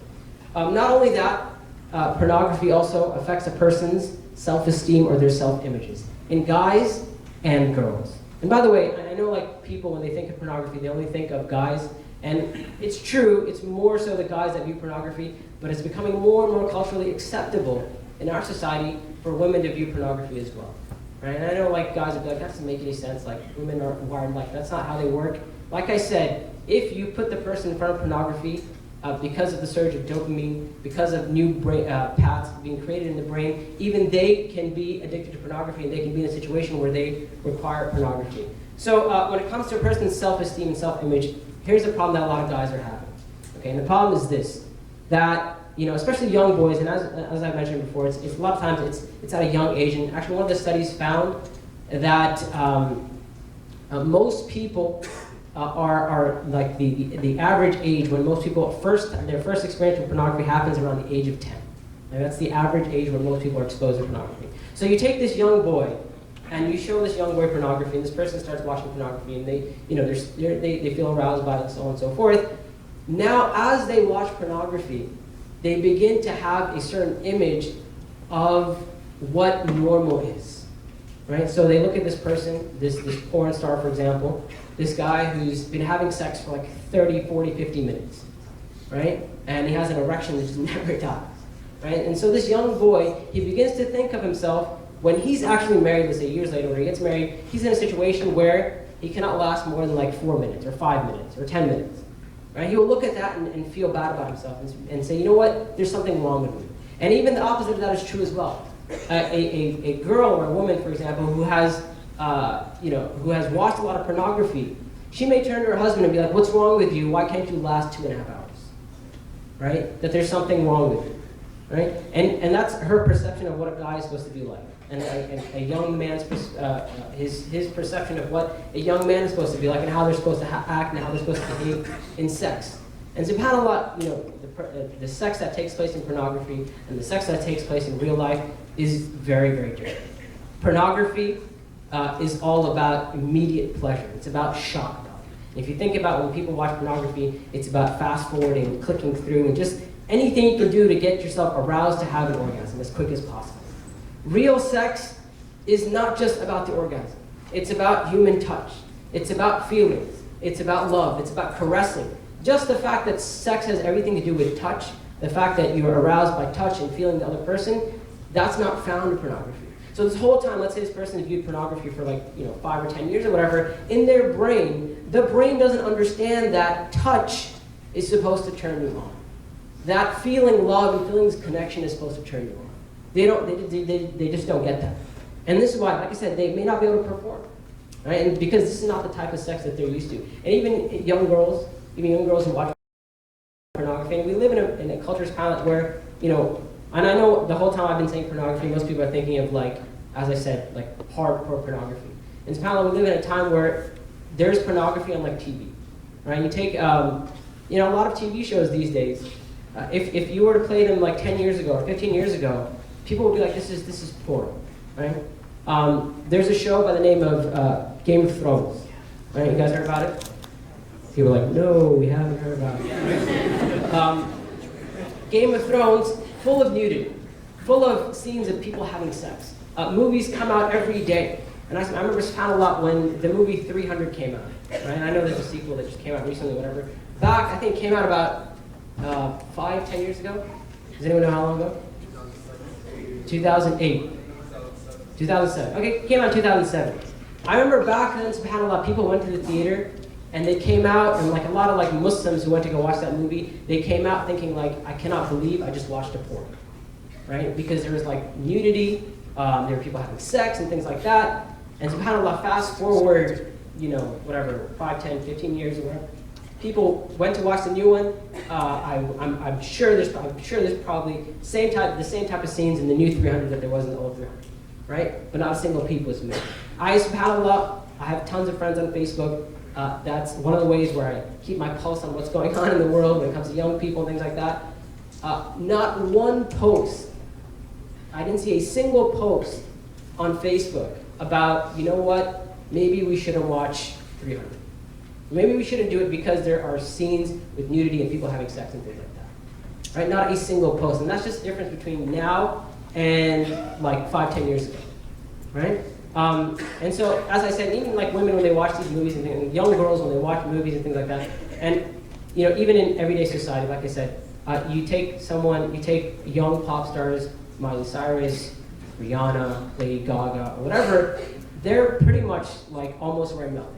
Not only that, pornography also affects a person's self-esteem or their self-images, in guys and girls. And by the way, I know like people, when they think of pornography, they only think of guys, and it's true, it's more so the guys that view pornography, but it's becoming more and more culturally acceptable in our society for women to view pornography as well. Right? And I know like guys would be like, that doesn't make any sense, like women aren't wired like, that's not how they work. Like I said, if you put the person in front of pornography, because of the surge of dopamine, because of new brain, paths being created in the brain, even they can be addicted to pornography, and they can be in a situation where they require pornography. So when it comes to a person's self-esteem and self-image, here's the problem that a lot of guys are having. Okay, and the problem is this, that especially young boys, and as I mentioned before, it's a lot of times it's at a young age. And actually, one of the studies found that most people are like the average age when most people their first experience with pornography happens around the age of 10. Now, that's the average age when most people are exposed to pornography. So you take this young boy, and you show this young boy pornography, and this person starts watching pornography, and they feel aroused by it, and so on and so forth. Now, as they watch pornography, they begin to have a certain image of what normal is, right? So they look at this person, this porn star, for example, this guy who's been having sex for like 30, 40, 50 minutes, right? And he has an erection that just never dies, right? And so this young boy, he begins to think of himself, when he's actually married, let's say years later, when he gets married, he's in a situation where he cannot last more than like 4 minutes, or 5 minutes, or 10 minutes. Right? He will look at that and feel bad about himself and say, you know what, there's something wrong with me. And even the opposite of that is true as well. A girl or a woman, for example, who has watched a lot of pornography, she may turn to her husband and be like, what's wrong with you? Why can't you last 2.5 hours? Right? That there's something wrong with you. Right? And that's her perception of what a guy is supposed to be like. And a young man's his perception of what a young man is supposed to be like, and how they're supposed to act, and how they're supposed to behave in sex. And subhanAllah, the sex that takes place in pornography and the sex that takes place in real life is very, very different. Pornography is all about immediate pleasure. It's about shock value. If you think about when people watch pornography, it's about fast forwarding, clicking through, and just anything you can do to get yourself aroused to have an orgasm as quick as possible. Real sex is not just about the orgasm. It's about human touch. It's about feelings. It's about love. It's about caressing. Just the fact that sex has everything to do with touch, the fact that you're aroused by touch and feeling the other person, that's not found in pornography. So this whole time, let's say this person has viewed pornography for 5 or 10 years or whatever, in their brain, the brain doesn't understand that touch is supposed to turn you on. That feeling love and feeling this connection is supposed to turn you on. They just don't get that. And this is why, like I said, they may not be able to perform, right? And because this is not the type of sex that they're used to. And even young girls who watch pornography, and we live in a culture where, and I know the whole time I've been saying pornography, most people are thinking of as I said, hardcore pornography. And subhanAllah, we live in a time where there's pornography on TV, right? You take, a lot of TV shows these days, if you were to play them 10 years ago or 15 years ago, people would be like, this is porn, right? There's a show by the name of Game of Thrones, right? You guys heard about it? People are like, no, we haven't heard about it. Game of Thrones, full of nudity, full of scenes of people having sex. Movies come out every day. And I remember subhanAllah when the movie 300 came out, right? I know there's a sequel that just came out recently, whatever. Back, I think, came out about 5, 10 years ago. Does anyone know how long ago? 2008. 2007. Okay, came out in 2007. I remember back then, subhanAllah, people went to the theater and they came out, and a lot of Muslims who went to go watch that movie, they came out thinking I cannot believe I just watched a porn, right? Because there was nudity, there were people having sex and things like that. And subhanAllah, fast forward, 5, 10, 15 years or whatever, people went to watch the new one. I'm sure there's probably the same type of scenes in the new 300 that there was in the old 300, right? But not a single peep was made. SubhanAllah, I have tons of friends on Facebook. That's one of the ways where I keep my pulse on what's going on in the world when it comes to young people and things like that. Not one post, I didn't see a single post on Facebook about, you know what, maybe we shouldn't watch 300. Maybe we shouldn't do it because there are scenes with nudity and people having sex and things like that. Right? Not a single post. And that's just the difference between now and like 5-10 years ago. Right? And so, as I said, even like women when they watch these movies and things, and young girls when they watch movies and things like that, and you know, even in everyday society, like I said, you take young pop stars, Miley Cyrus, Rihanna, Lady Gaga, or whatever, they're pretty much like almost wearing nothing.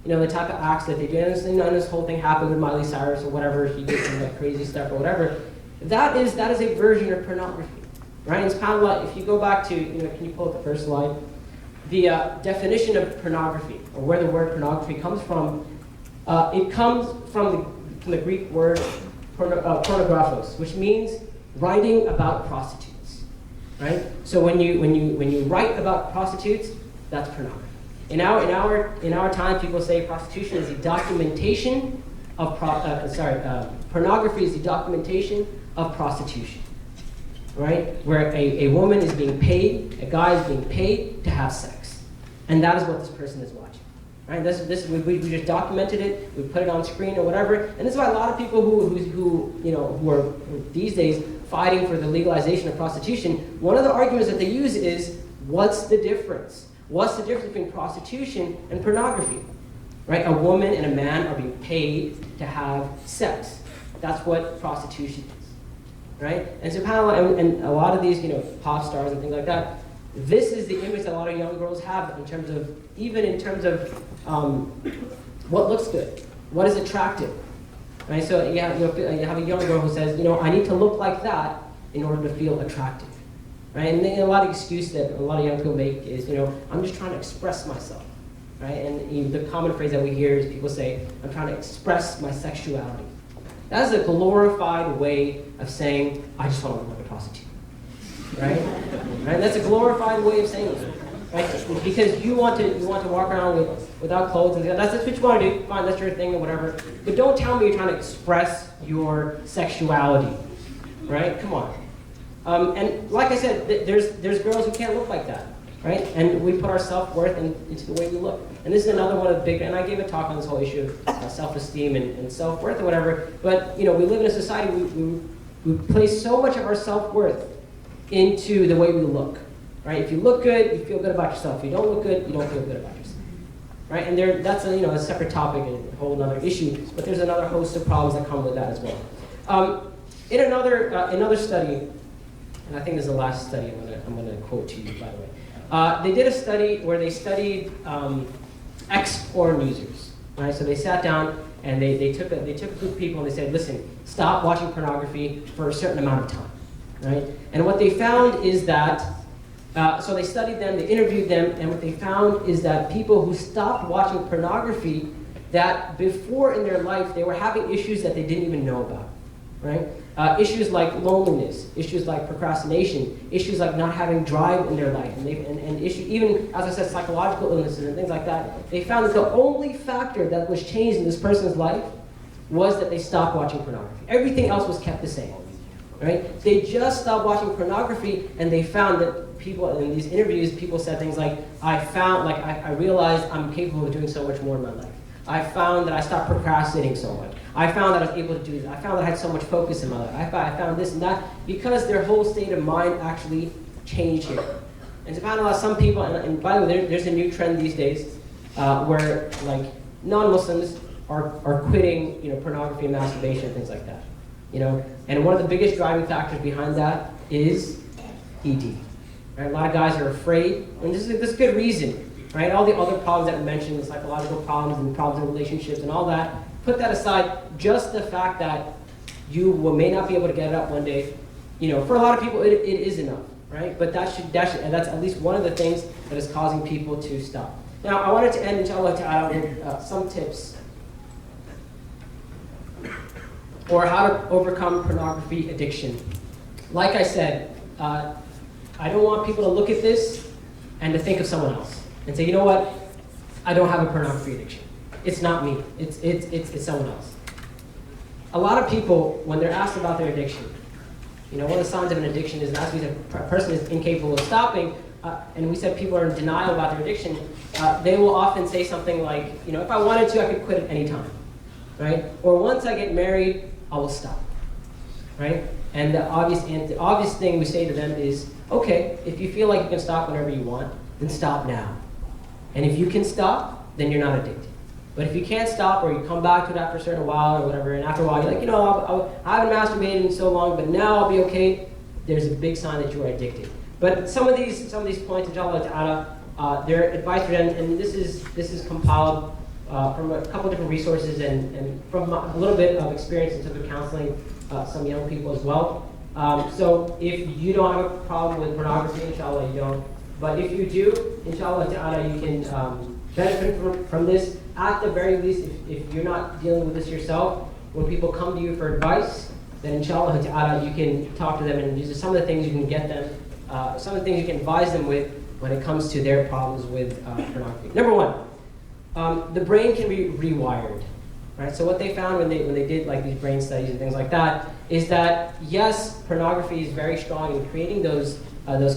You know, the type of acts that they do, and this whole thing happened with Miley Cyrus or whatever, he did some like crazy stuff or whatever. That is a version of pornography, right? It's kind of like, if you go back to, you know, can you pull up the first slide? The definition of pornography, or where the word pornography comes from, it comes from the Greek word pornographos, which means writing about prostitutes, right? So when you write about prostitutes, that's pornography. In our time, people say prostitution is the documentation of pornography is the documentation of prostitution, right? Where a woman is being paid, a guy is being paid to have sex, and that is what this person is watching, right? We just documented it, we put it on screen or whatever, and this is why a lot of people who are these days fighting for the legalization of prostitution. One of the arguments that they use is, what's the difference? What's the difference between prostitution and pornography? Right? A woman and a man are being paid to have sex. That's what prostitution is. Right? And so and a lot of these, you know, pop stars and things like that, this is the image that a lot of young girls have in terms of what looks good, what is attractive. Right? So you have a young girl who says, you know, I need to look like that in order to feel attractive. Right? And a lot of excuse that a lot of young people make is, you know, I'm just trying to express myself. Right? And the common phrase that we hear is people say, I'm trying to express my sexuality. That is a glorified way of saying, I just want to look like a prostitute. Right? Right? That's a glorified way of saying it. Right? Because you want to walk around without clothes and that's what you want to do. Fine, that's your thing or whatever. But don't tell me you're trying to express your sexuality. Right? Come on. And like I said, there's girls who can't look like that, right? And we put our self-worth into the way we look. And this is another one of the big, and I gave a talk on this whole issue of self-esteem and self-worth or whatever, but you know, we live in a society, we place so much of our self-worth into the way we look, right? If you look good, you feel good about yourself. If you don't look good, you don't feel good about yourself, right? And that's a separate topic and a whole other issue, but there's another host of problems that come with that as well. In another study, and I think this is the last study I'm going to quote to you, by the way. They did a study where they studied ex-porn users. Right? So they sat down and they took a group of people and they said, listen, stop watching pornography for a certain amount of time. Right? And what they found is that, so they studied them, they interviewed them, and what they found is that people who stopped watching pornography, that before in their life they were having issues that they didn't even know about. Right? Issues like loneliness, issues like procrastination, issues like not having drive in their life, and issues, even, as I said, psychological illnesses and things like that. They found that the only factor that was changed in this person's life was that they stopped watching pornography. Everything else was kept the same. Right? They just stopped watching pornography, and they found that people, in these interviews, people said things like, I realized I'm capable of doing so much more in my life. I found that I stopped procrastinating so much. I found that I was able to do this. I found that I had so much focus in my life. I found this and that because their whole state of mind actually changed here. And subhanAllah, some people, and by the way, there's a new trend these days where like non-Muslims are quitting, you know, pornography and masturbation and things like that. You know, and one of the biggest driving factors behind that is ED. Right? A lot of guys are afraid, and this is good reason. Right? All the other problems that we mentioned, the psychological problems and problems in relationships and all that, put that aside, just the fact that you may not be able to get it up one day, you know, for a lot of people it is enough, right? But that's at least one of the things that is causing people to stop. Now, I wanted to end, inshallah ta'ala, with some tips or how to overcome pornography addiction. Like I said, I don't want people to look at this and to think of someone else and say, you know what, I don't have a pornography addiction. It's not me, it's someone else. A lot of people, when they're asked about their addiction, You know, one of the signs of an addiction is that a person is incapable of stopping, and we said people are in denial about their addiction. They will often say something like, you know, if I wanted to, I could quit at any time, right? Or once I get married, I will stop, right? And the obvious thing we say to them is, okay, if you feel like you can stop whenever you want, then stop now. And if you can stop, then you're not addicted. But if you can't stop, or you come back to it after a certain while or whatever, and after a while you're like, you know, I haven't masturbated in so long, but now I'll be okay, there's a big sign that you are addicted. But some of these points, inshallah ta'ala, they're advice for them, and this is compiled from a couple different resources and from a little bit of experience in terms of counseling some young people as well. So if you don't have a problem with pornography, inshallah you don't. But if you do, inshallah ta'ala, you can benefit from this. At the very least, if you're not dealing with this yourself, when people come to you for advice, then inshallah ta'ala, you can talk to them, and these are some of the things you can get them, some of the things you can advise them with when it comes to their problems with pornography. Number one, the brain can be rewired. Right? So what they found when they did like these brain studies and things like that is that yes, pornography is very strong in creating those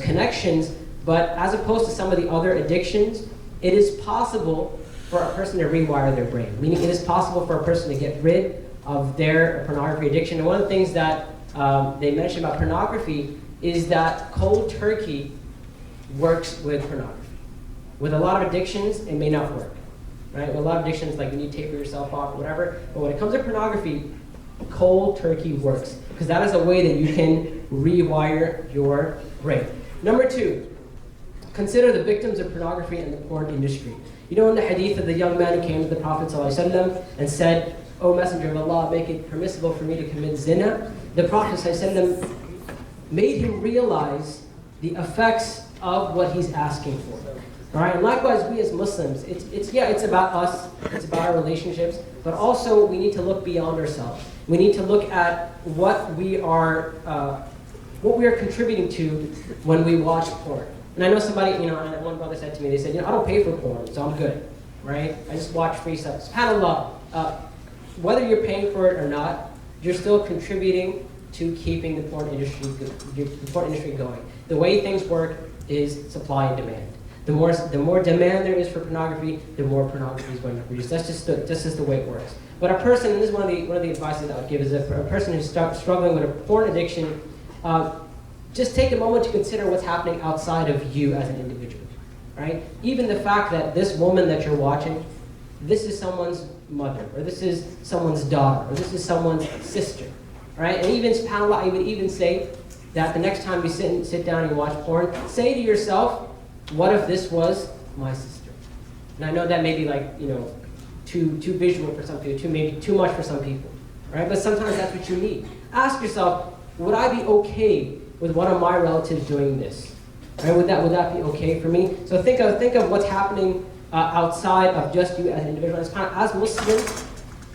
connections, but as opposed to some of the other addictions, it is possible for a person to rewire their brain. Meaning it is possible for a person to get rid of their pornography addiction. And one of the things that they mentioned about pornography is that cold turkey works with pornography. With a lot of addictions, it may not work. Right? With a lot of addictions, like you need to taper yourself off or whatever. But when it comes to pornography, cold turkey works. Because that is a way that you can rewire your brain. Number two, consider the victims of pornography in the porn industry. You know in the hadith of the young man who came to the Prophet ﷺ and said, "O Messenger of Allah, make it permissible for me to commit zina." The Prophet ﷺ made him realize the effects of what he's asking for. All right, and likewise, we as Muslims, it's about us, it's about our relationships, but also we need to look beyond ourselves. We need to look at what we are contributing to when we watch porn. And I know somebody, you know, and one brother said to me, they said, you know, I don't pay for porn, so I'm good, right? I just watch free stuff. SubhanAllah, whether you're paying for it or not, you're still contributing to keeping the porn industry going. The way things work is supply and demand. The more demand there is for pornography, the more pornography is going to produce. That's just the way it works. But a person, and this is one of the advices I would give, is a person who's struggling with a porn addiction, just take a moment to consider what's happening outside of you as an individual, right? Even the fact that this woman that you're watching, this is someone's mother, or this is someone's daughter, or this is someone's sister, right? And even, subhanAllah, I would even say that the next time you sit down and you watch porn, say to yourself, what if this was my sister? And I know that may be like, you know, too visual for some people, maybe too much for some people, right? But sometimes that's what you need. Ask yourself, would I be okay with one of my relatives doing this? Right? Would that be okay for me? So think of what's happening outside of just you as an individual. It's kind of, as Muslims,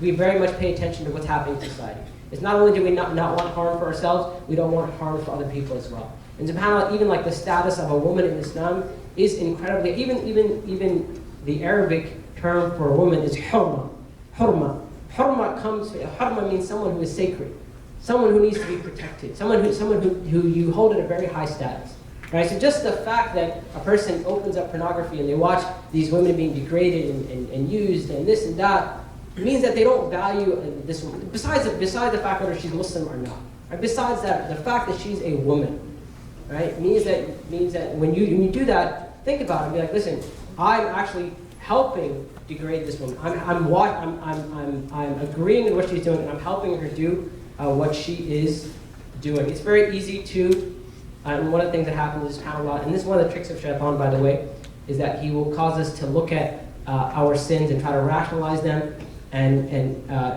we very much pay attention to what's happening in society. It's not only do we not want harm for ourselves, we don't want harm for other people as well. And subhanAllah, even like the status of a woman in Islam is incredibly, even the Arabic term for a woman is hurma. Hurma means someone who is sacred, someone who needs to be protected, someone who you hold at a very high status. Right? So just the fact that a person opens up pornography and they watch these women being degraded and used and this and that, means that they don't value this woman. Besides the fact whether she's Muslim or not. Right? Besides that, the fact that she's a woman, right, means that when you do that, think about it and be like, listen, I'm actually helping degrade this woman. I'm agreeing with what she's doing, and I'm helping her do what she is doing. It's very easy to, and one of the things that happens is subhanAllah, and this is one of the tricks of Shaitan, by the way, is that he will cause us to look at our sins and try to rationalize them, and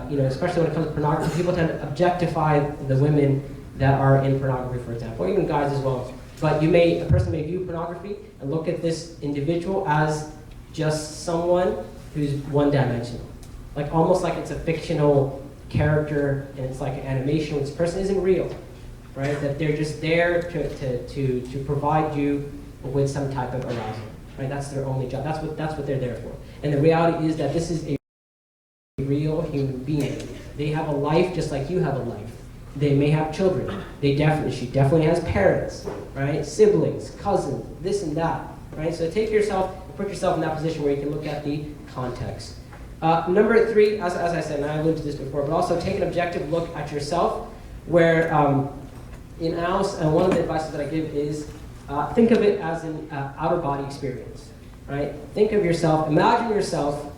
you know, especially when it comes to pornography, people tend to objectify the women that are in pornography, for example, or even guys as well. But a person may view pornography and look at this individual as just someone who's one-dimensional, like almost like it's a fictional character and it's like an animation. This person isn't real, right? That they're just there to provide you with some type of arousal, right? That's their only job. That's what they're there for. And the reality is that this is a real human being. They have a life just like you have a life. They may have children. She definitely has parents, right? Siblings, cousins, this and that, right? So put yourself in that position where you can look at the context. Number 3, as I said, and I alluded to this before, but also take an objective look at yourself, where one of the advices that I give is think of it as an outer body experience, right? Think of yourself, imagine yourself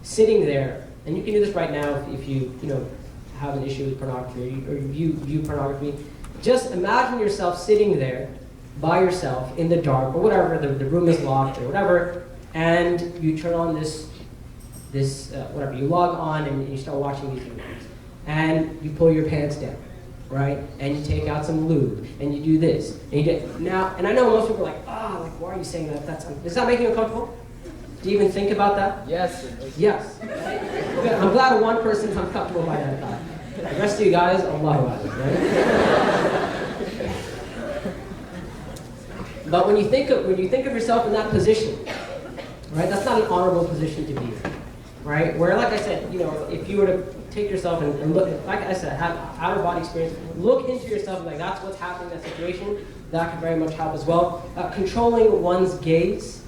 sitting there, and you can do this right now if you have an issue with pornography or you view pornography. Just imagine yourself sitting there by yourself in the dark or whatever, the room is locked or whatever, and you turn on this whatever, you log on and you start watching these videos. And you pull your pants down, right? And you take out some lube, and you do this. And and I know most people are like, why are you saying that? Does that make you uncomfortable? Do you even think about that? Yes. Yes. Good. I'm glad one person's uncomfortable by that thought. The rest of you guys, Allahu Akbar, right? But when you think of yourself in that position, right? That's not an honorable position to be in, right? Where, like I said, if you were to take yourself and look, like I said, have outer body experience, look into yourself and that's what's happening in that situation. That could very much help as well. Controlling one's gaze.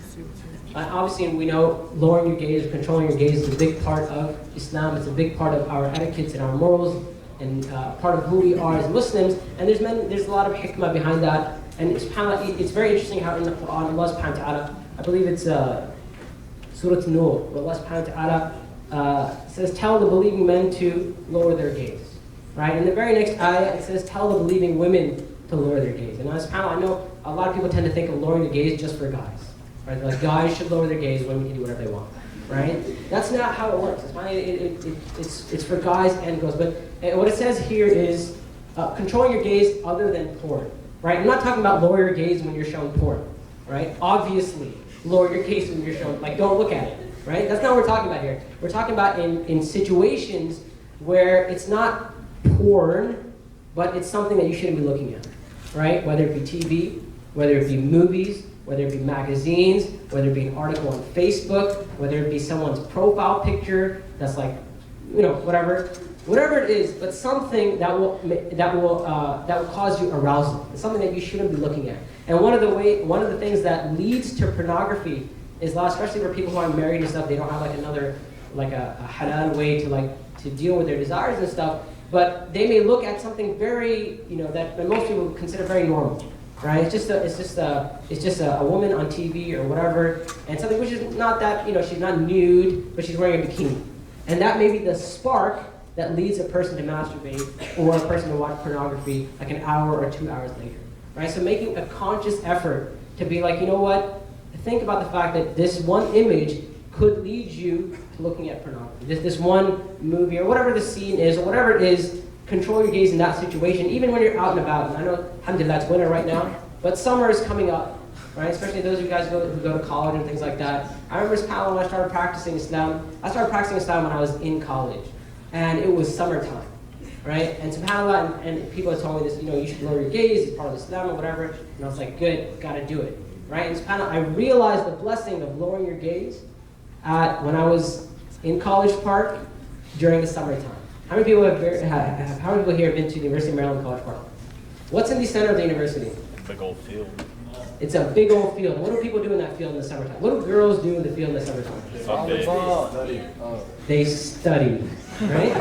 Obviously, we know lowering your gaze, controlling your gaze is a big part of Islam. It's a big part of our etiquettes and our morals, and part of who we are as Muslims. And there's a lot of hikmah behind that. And it's very interesting how in the Quran, Allah subhanahu wa ta'ala, I believe it's Surah Nur, where Allah subhanahu wa ta'ala says, tell the believing men to lower their gaze. Right? And the very next ayah, it says, tell the believing women to lower their gaze. And subhanAllah, I know a lot of people tend to think of lowering the gaze just for guys. Right? Like guys should lower their gaze, women can do whatever they want. Right? That's not how it works. It's for guys and girls. But what it says here is controlling your gaze other than porn. Right? I'm not talking about lower your gaze when you're shown porn. Right? Obviously, lower your gaze when you're shown, don't look at it. Right? That's not what we're talking about here. We're talking about in situations where it's not porn, but it's something that you shouldn't be looking at. Right? Whether it be TV, whether it be movies, whether it be magazines, whether it be an article on Facebook, whether it be someone's profile picture that's whatever it is, but something that will cause you arousal. It's something that you shouldn't be looking at. And one of the things that leads to pornography is, especially for people who are married and stuff, they don't have a halal way to deal with their desires and stuff. But they may look at something very, that most people consider very normal. Right? It's just a woman on TV or whatever, and something which is not that, she's not nude, but she's wearing a bikini. And that may be the spark that leads a person to masturbate or a person to watch pornography like an hour or 2 hours later. Right? So making a conscious effort to be like, think about the fact that this one image could lead you to looking at pornography. This one movie or whatever the scene is or whatever it is, control your gaze in that situation, even when you're out and about. And I know, alhamdulillah, it's winter right now, but summer is coming up, right? Especially those of you guys who go to college and things like that. I remember when I started practicing Islam. I started practicing Islam when I was in college, and it was summertime, right? And subhanAllah, and people had told me this, you should lower your gaze, it's part of Islam or whatever. And I was like, good, gotta do it, right? And subhanAllah, I realized the blessing of lowering your gaze when I was in College Park during the summertime. How many people here have been to the University of Maryland College Park? What's in the center of the university? A big old field. It's a big old field. And what do people do in that field in the summertime? What do girls do in the field in the summertime? They study, right?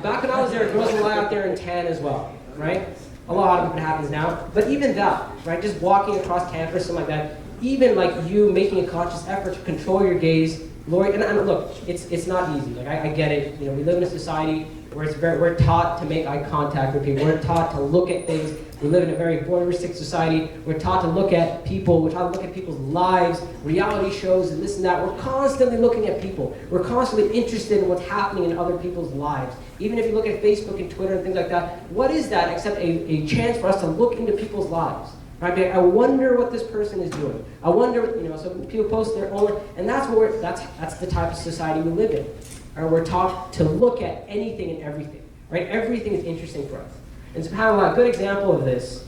Back when I was there, girls would lie out there and tan as well, right? A lot of it happens now. But even that, right? Just walking across campus, something like that, even you making a conscious effort to control your gaze, Lord, and look, it's not easy. I get it. We live in a society where we're taught to make eye contact with people. We're taught to look at things. We live in a very voyeuristic society. We're taught to look at people. We're taught to look at people's lives, reality shows, and this and that. We're constantly looking at people. We're constantly interested in what's happening in other people's lives. Even if you look at Facebook and Twitter and things like that, what is that except a chance for us to look into people's lives? Right? I wonder what this person is doing. I wonder, so people post their own, and that's the type of society we live in. Right? We're taught to look at anything and everything. Right? Everything is interesting for us. And subhanAllah, a good example of this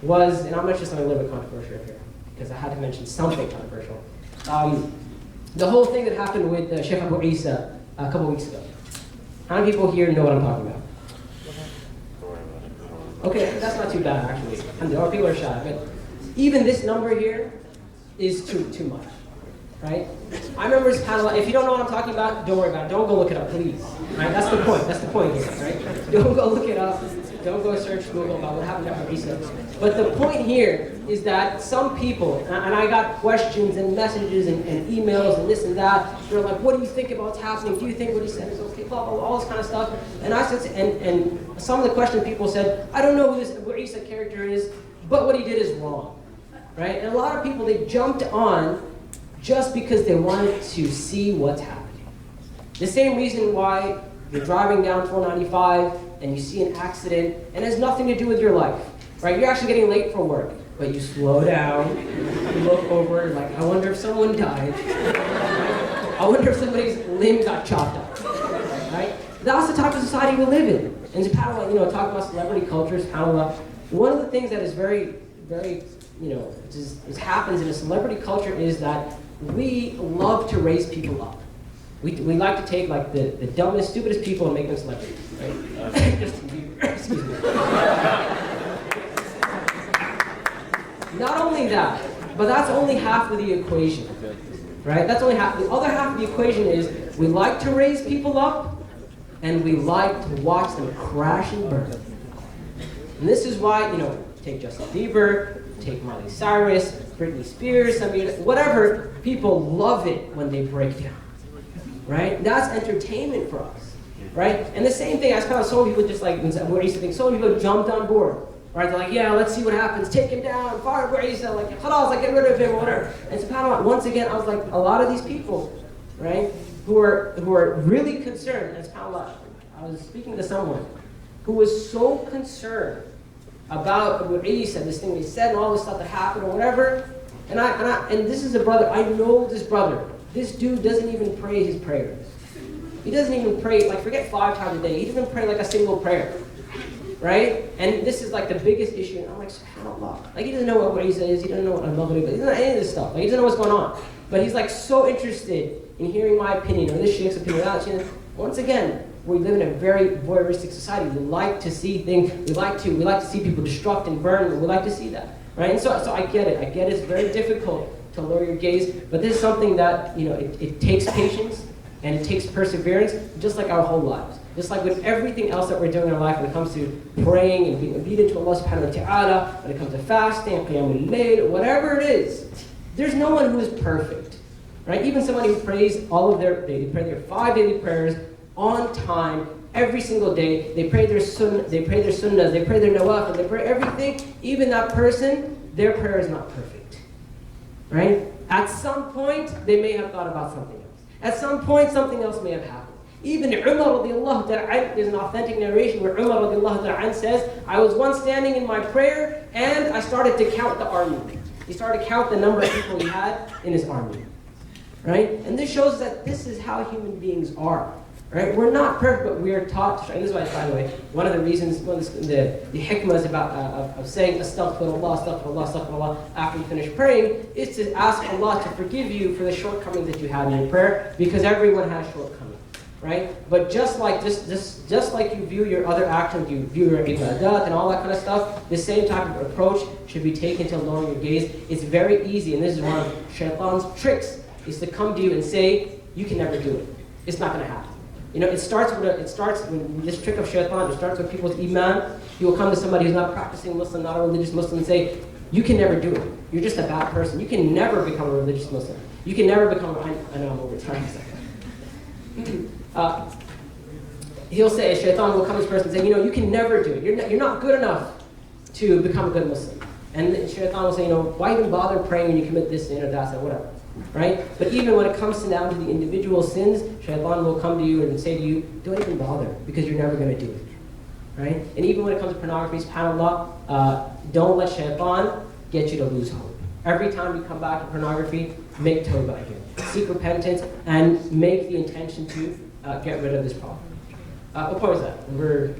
was, and I'm not just going to live a controversial here, because I had to mention something controversial. The whole thing that happened with Shaykh Abu Isa a couple weeks ago. How many people here know what I'm talking about? Okay, that's not too bad actually. And there are people are shy, but even this number here is too much, right? I remember subhanAllah, if you don't know what I'm talking about, don't worry about it. Don't go look it up, please. Right? That's the point. That's the point here, right? Don't go look it up. Don't go search Google about what happened after Isa. But the point here is that some people, and I got questions and messages and emails and this and that. They're like, what do you think about what's happening? Do you think what he said is okay? Blah, blah, blah, all this kind of stuff. And I said, and some of the questions people said, I don't know who this Abu Isa character is, but what he did is wrong, right? And a lot of people, they jumped on just because they wanted to see what's happening. The same reason why you're driving down 495 and you see an accident and it has nothing to do with your life, right? You're actually getting late for work, but you slow down, you look over, like, I wonder if someone died. I wonder if somebody's limb got chopped off, right? That's the type of society we live in. And subhanAllah, you know, talking about celebrity culture, subhanAllah, one of the things that is very, very, you know, just happens in a celebrity culture is that we love to raise people up. We like to take like the dumbest, stupidest people and make them celebrities, right? Excuse me. Not only that, but that's only half of the equation, right? That's only half. The other half of the equation is we like to raise people up and we like to watch them crash and burn. And this is why, you know, take Justin Bieber, take Miley Cyrus, Britney Spears, I mean, whatever, people love it when they break down. Right? That's entertainment for us, right? And the same thing, I kind of saw people just like, what used to think, so people jumped on board, right? They're like, yeah, let's see what happens, take him down, fire Abu Isa, like, khalas, like, get rid of him, whatever. And subhanAllah, once again, I was like, a lot of these people, right, who are really concerned, and subhanAllah, I was speaking to someone who was so concerned about Abu Isa, this thing they said, and all this stuff that happened, or whatever, and this is a brother, I know this brother. This dude doesn't even pray his prayers. He doesn't even pray, like, forget 5 times a day. He doesn't pray like a single prayer, right? And this is like the biggest issue. And I'm like, subhanAllah. Like, he doesn't know what Abu Isa is. He doesn't know what novelty is. He doesn't know any of this stuff. Like, he doesn't know what's going on. But he's like so interested in hearing my opinion or this Shaykh's opinion. Once again, we live in a very voyeuristic society. We like to see things. We like to see people destruct and burn. We like to see that, right? And so I get it. I get it. It's very difficult to lower your gaze, but this is something that, you know, it takes patience and it takes perseverance, just like our whole lives. Just like with everything else that we're doing in our life when it comes to praying and being obedient to Allah subhanahu wa ta'ala, when it comes to fasting, qiyamul layl, whatever it is, there's no one who is perfect, right? Even somebody who prays they pray their 5 daily prayers on time, every single day, they pray their sunnahs, they pray their nawafil, they pray everything, even that person, their prayer is not perfect. Right? At some point, they may have thought about something else. At some point, something else may have happened. Even Umar radiallahu ta'ala, there's an authentic narration where Umar radiallahu ta'ala says, I was once standing in my prayer and I started to count the army. He started to count the number of people he had in his army. Right? And this shows that this is how human beings are. Right? We're not perfect, but we are taught to. And this is why, by the way, one of the reasons, the hikmah is about of saying astaghfirullah, astaghfirullah, astaghfirullah after you finish praying, is to ask Allah to forgive you for the shortcomings that you had in your prayer, because everyone has shortcomings, right? But just like you view your other actions, you view your ibadat and all that kind of stuff, the same type of approach should be taken to lowering your gaze. It's very easy, and this is one of Shaitan's tricks, is to come to you and say, you can never do it. It's not going to happen. You know, it starts with this trick of shaitan. It starts with people's iman. You will come to somebody who's not practicing Muslim, not a religious Muslim, and say, you can never do it. You're just a bad person. You can never become a religious Muslim. You can never become I know I'm over time. He'll say, shaitan will come to this person and say, you know, you can never do it. You're not good enough to become a good Muslim. And shaitan will say, you know, why even bother praying when you commit this sin or that sin, whatever. Right? But even when it comes down to the individual sins, shaitan will come to you and say to you, don't even bother, because you're never going to do it. Right? And even when it comes to pornography, subhanAllah, don't let shaitan get you to lose hope. Every time you come back to pornography, make tawbah again. Seek repentance and make the intention to get rid of this problem. What point is that? Number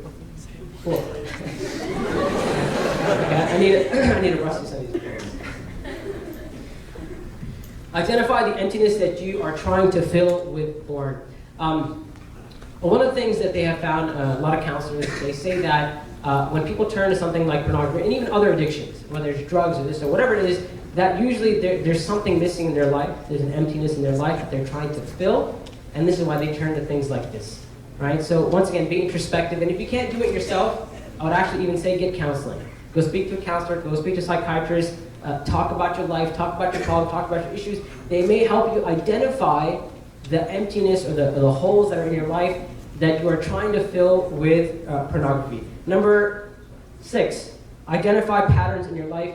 4. Okay, I need to rush through some of these prayers. Identify the emptiness that you are trying to fill with porn. One of the things that they have found, a lot of counselors, they say that when people turn to something like pornography, and even other addictions, whether it's drugs or this or whatever it is, that usually there's something missing in their life, there's an emptiness in their life that they're trying to fill, and this is why they turn to things like this, right? So once again, be introspective, and if you can't do it yourself, I would actually even say get counseling. Go speak to a counselor, go speak to a psychiatrist, talk about your life, talk about your problems, talk about your issues. They may help you identify the emptiness or the holes that are in your life that you are trying to fill with pornography. Number 6, identify patterns in your life.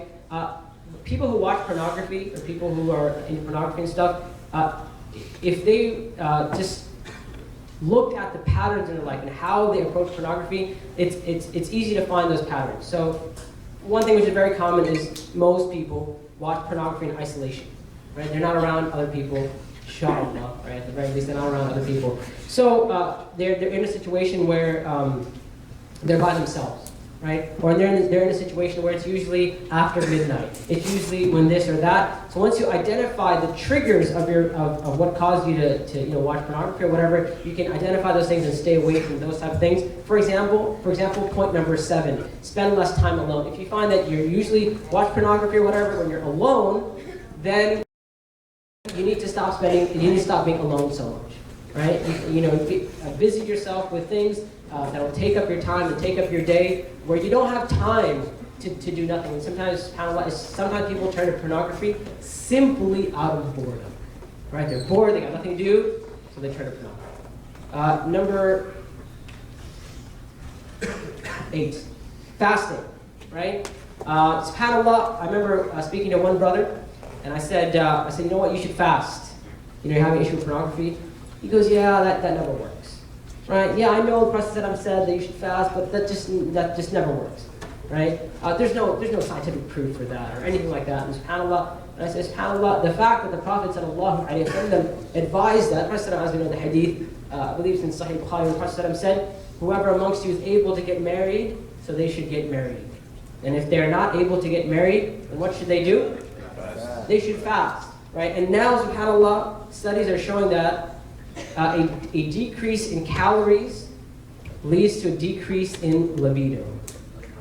People who watch pornography, or people who are into pornography and stuff, if they just looked at the patterns in their life and how they approach pornography, it's easy to find those patterns. So one thing which is very common is most people watch pornography in isolation, right? They're not around other people, inshallah, right? At the very least, they're not around other people. So they're in a situation where they're by themselves, right? Or they're in a situation where it's usually after midnight. It's usually when this or that. So once you identify the triggers of what caused you to watch pornography or whatever, you can identify those things and stay away from those type of things. For example, point number 7, spend less time alone. If you find that you usually watch pornography or whatever when you're alone, then you need to stop being alone so much, right? Busy yourself with things that'll take up your time and take up your day, where you don't have time to do nothing. And sometimes people turn to pornography simply out of boredom, right? They're bored, they got nothing to do, so they turn to pornography. Number 8, fasting, right? SubhanAllah, I remember speaking to one brother, and I said, you know what, you should fast. You're having an issue with pornography? He goes, yeah, that never works. Right? Yeah, I know the Prophet said that you should fast, but that just never works. Right? There's no scientific proof for that or anything like that. And SubhanAllah, and I say, SubhanAllah, the fact that the Prophet sallallahu alaihi wasallam advised that, Prophet, as we know the hadith, I believe it's in Sahih Bukhari, the Prophet said, whoever amongst you is able to get married, so they should get married. And if they're not able to get married, then what should they do? They should fast, right? And now, subhanAllah, studies are showing that a decrease in calories leads to a decrease in libido,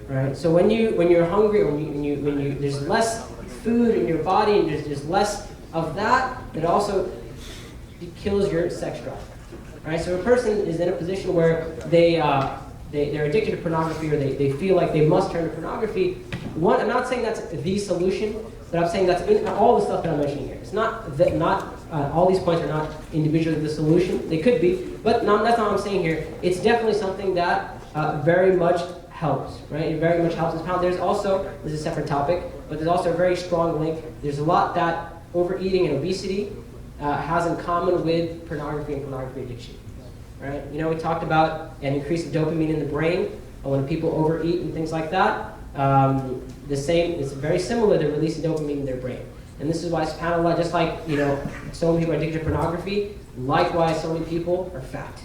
right? So when you're hungry, or when you there's less food in your body, and there's less of that, it also kills your sex drive, right? So if a person is in a position where they're addicted to pornography, or they feel like they must turn to pornography, I'm not saying that's the solution, but I'm saying that's in all the stuff that I'm mentioning here. It's not that all these points are not individually the solution. They could be, but that's not what I'm saying here. It's definitely something that very much helps, right? It very much helps. There's also, this is a separate topic, but there's also a very strong link. There's a lot that overeating and obesity has in common with pornography and pornography addiction, right? We talked about an increase of dopamine in the brain when people overeat and things like that. It's very similar to releasing dopamine in their brain. And this is why, subhanAllah, just like, so many people are addicted to pornography, likewise, so many people are fat,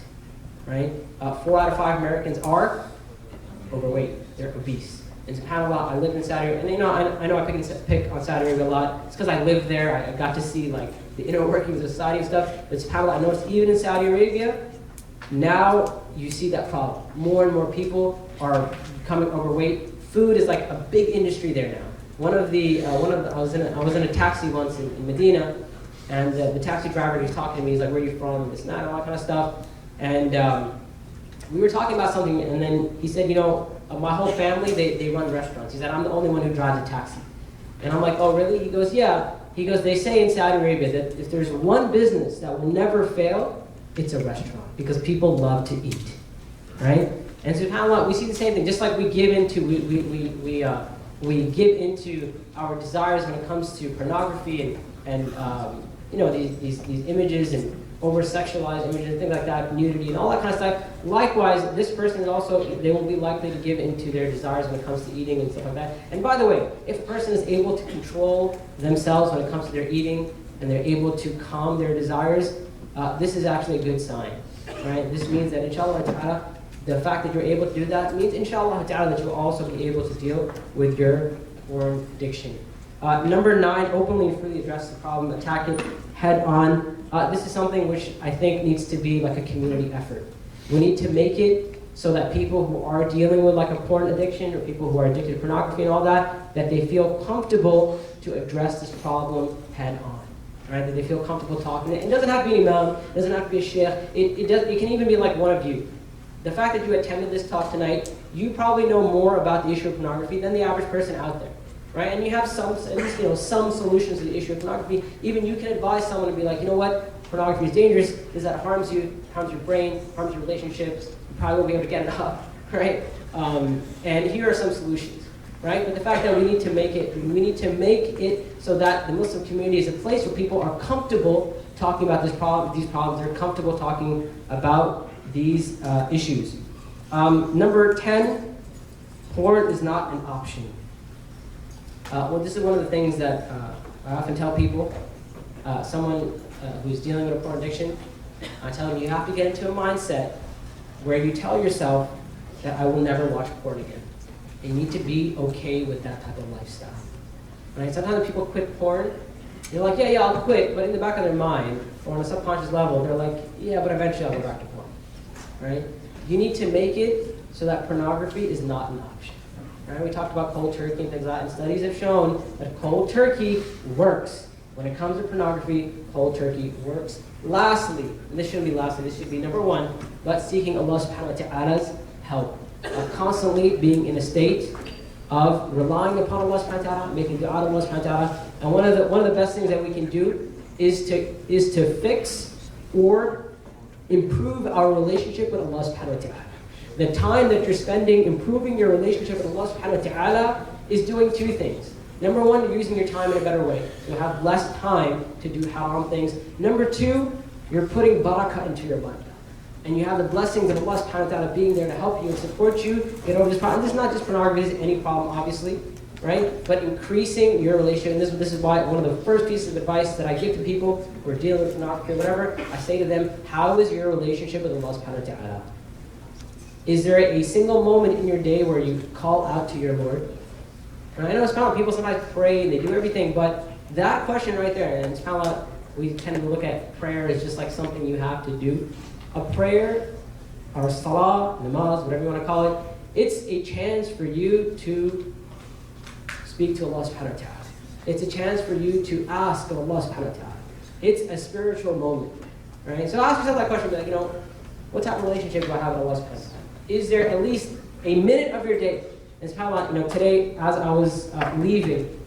right? 4 out of 5 Americans are overweight. They're obese. And subhanAllah, I live in Saudi Arabia, and I know I pick on Saudi Arabia a lot. It's because I live there. I got to see, like, the inner workings of Saudi and stuff. But subhanAllah, I noticed even in Saudi Arabia, now you see that problem. More and more people are becoming overweight. Food is like a big industry there now. I was in a taxi once in Medina, and the taxi driver, he's talking to me. He's like, "Where are you from?" This and that, and all that kind of stuff. And we were talking about something, and then he said, my whole family, they run restaurants. He said, I'm the only one who drives a taxi. And I'm like, oh, really? He goes, yeah. He goes, they say in Saudi Arabia that if there's one business that will never fail, it's a restaurant, because people love to eat, right? And subhanAllah, we see the same thing. Just like we give into we give into our desires when it comes to pornography and these images and over-sexualized images and things like that, nudity and all that kind of stuff. Likewise, this person is also, they will be likely to give into their desires when it comes to eating and stuff like that. And by the way, if a person is able to control themselves when it comes to their eating, and they're able to calm their desires, this is actually a good sign, right? This means that inshallah ta'ala, the fact that you're able to do that means inshallah ta'ala that you'll also be able to deal with your porn addiction. Number 9, openly and freely address the problem, attack it head on. This is something which I think needs to be like a community effort. We need to make it so that people who are dealing with like a porn addiction or people who are addicted to pornography and all that, that they feel comfortable to address this problem head on, right? That they feel comfortable talking. It doesn't have to be an imam, it doesn't have to be a sheikh, it can even be like one of you. The fact that you attended this talk tonight, you probably know more about the issue of pornography than the average person out there, right? And you have some solutions to the issue of pornography. Even you can advise someone and be like, you know what, pornography is dangerous because that harms you, harms your brain, harms your relationships. You probably won't be able to get it up, right? And here are some solutions, right? But the fact that we need to make it so that the Muslim community is a place where people are comfortable talking about these problems. They're comfortable talking about these issues. Number 10, porn is not an option. Well, this is one of the things that I often tell people. Someone who's dealing with a porn addiction, I tell them you have to get into a mindset where you tell yourself that I will never watch porn again. You need to be okay with that type of lifestyle. Right? Sometimes people quit porn, they're like, yeah, I'll quit, but in the back of their mind, or on a subconscious level, they're like, yeah, but eventually I'll go back to porn. Right? You need to make it so that pornography is not an option. Right? We talked about cold turkey and things like that, and studies have shown that cold turkey works. When it comes to pornography, cold turkey works. Lastly, and this shouldn't be lastly, this should be number 1, but seeking Allah subhanahu wa ta'ala's help. Constantly being in a state of relying upon Allah subhanahu wa ta'ala, making dua to Allah subhanahu wa ta'ala. And one of the best things that we can do is to fix or improve our relationship with Allah subhanahu wa ta'ala. The time that you're spending improving your relationship with Allah subhanahu wa ta'ala is doing 2 things. Number 1, you're using your time in a better way. You have less time to do haram things. Number 2, you're putting barakah into your life. And you have the blessings of Allah subhanahu wa ta'ala being there to help you and support you get over this problem. This is not just pornography, this is any problem, obviously, right? But increasing your relationship, and this is why one of the first pieces of advice that I give to people who are dealing with pornography or whatever, I say to them, how is your relationship with Allah subhanahu wa ta'ala? Is there a single moment in your day where you call out to your Lord? And I know SubhanAllah, people sometimes pray and they do everything, but that question right there, and SubhanAllah, we tend to look at prayer as just like something you have to do. A prayer, or a salah, namaz, whatever you want to call it, it's a chance for you to speak to Allah subhanahu wa ta'ala. It's a chance for you to ask of Allah subhanahu wa ta'ala. It's a spiritual moment, right? So ask yourself that question, like, what type of relationship do I have with Allah subhanahu wa ta'ala? Is there at least a minute of your day? And SubhanAllah, today, as I was leaving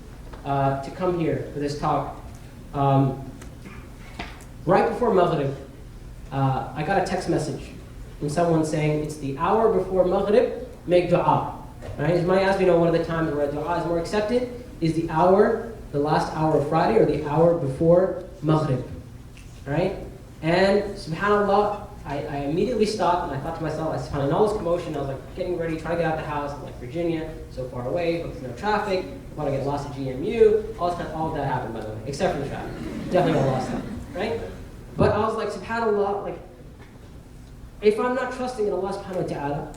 to come here for this talk, right before Maghrib, I got a text message from someone saying it's the hour before Maghrib, make dua. Right? Somebody asked me, one of the times where dua is more accepted is the last hour of Friday, or the hour before Maghrib. Right? And SubhanAllah, I immediately stopped and I thought to myself, I found in all this commotion, I was like getting ready, trying to get out of the house. I'm like, Virginia, so far away, but there's no traffic, I'm about to get lost at GMU, all of that happened, by the way, except for the traffic. Definitely got lost, right? But I was like, SubhanAllah, like, if I'm not trusting in Allah subhanahu wa ta'ala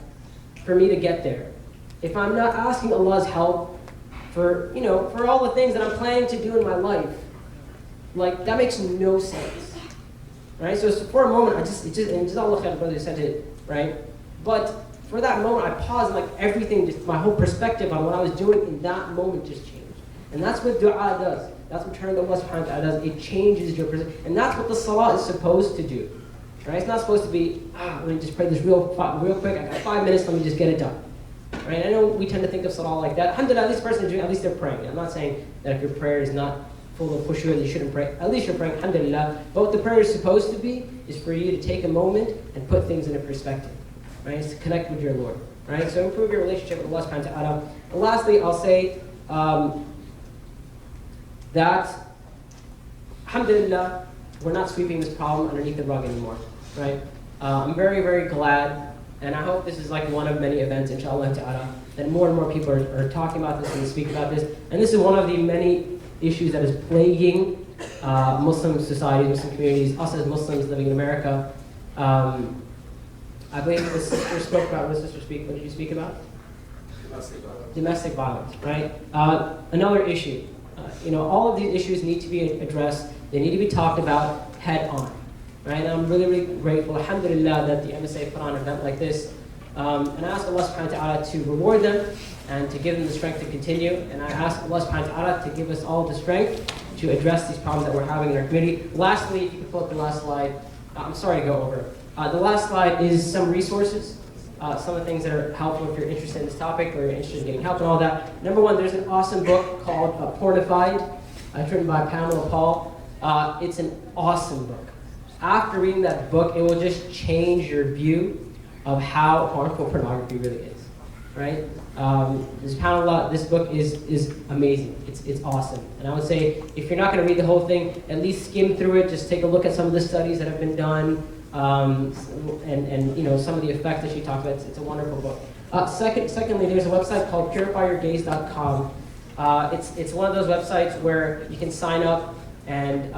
for me to get there, if I'm not asking Allah's help for all the things that I'm planning to do in my life, like, that makes no sense. Right? So for a moment, and just Allah khair, brother said it, right? But for that moment, I paused, like everything, just my whole perspective on what I was doing in that moment just changed. And that's what dua does. That's what turning to Allah subhanahu wa ta'ala does. It changes your perspective. And that's what the salah is supposed to do. Right? It's not supposed to be, let me just pray this real quick, I got 5 minutes, let me just get it done. Right? I know we tend to think of salah like that. Alhamdulillah, at least the person is doing, at least they're praying. I'm not saying that if your prayer is not full of khushu that you shouldn't pray. At least you're praying, alhamdulillah. But what the prayer is supposed to be is for you to take a moment and put things into perspective. Right? It's to connect with your Lord. Right? So improve your relationship with Allah subhanahu wa ta'ala. And lastly, I'll say that, alhamdulillah, we're not sweeping this problem underneath the rug anymore. Right? I'm very, very glad, and I hope this is like one of many events, inshallah ta'ala, that more and more people are talking about this and speak about this. And this is one of the many issues that is plaguing Muslim societies, Muslim communities, us as Muslims living in America. I believe the sister spoke about, what did you speak about? Domestic violence, right? Another issue. All of these issues need to be addressed. They need to be talked about head on, right? And I'm really, really grateful, alhamdulillah, that the MSA put on an event like this. And I ask Allah subhanahu wa ta'ala to reward them and to give them the strength to continue. And I ask Allah subhanahu wa ta'ala to give us all the strength to address these problems that we're having in our community. Lastly, if you could pull up the last slide. I'm sorry to go over. The last slide is some resources, some of the things that are helpful if you're interested in this topic or you're interested in getting help and all that. Number one, there's an awesome book called Pornified. It's written by Pamela Paul. It's an awesome book. After reading that book, it will just change your view of how harmful pornography really is, right? This book is amazing. It's awesome. And I would say, if you're not going to read the whole thing, at least skim through it. Just take a look at some of the studies that have been done, and you know, some of the effects that she talked about. It's a wonderful book. Secondly, there's a website called purifyyourgaze.com. It's one of those websites where you can sign up, and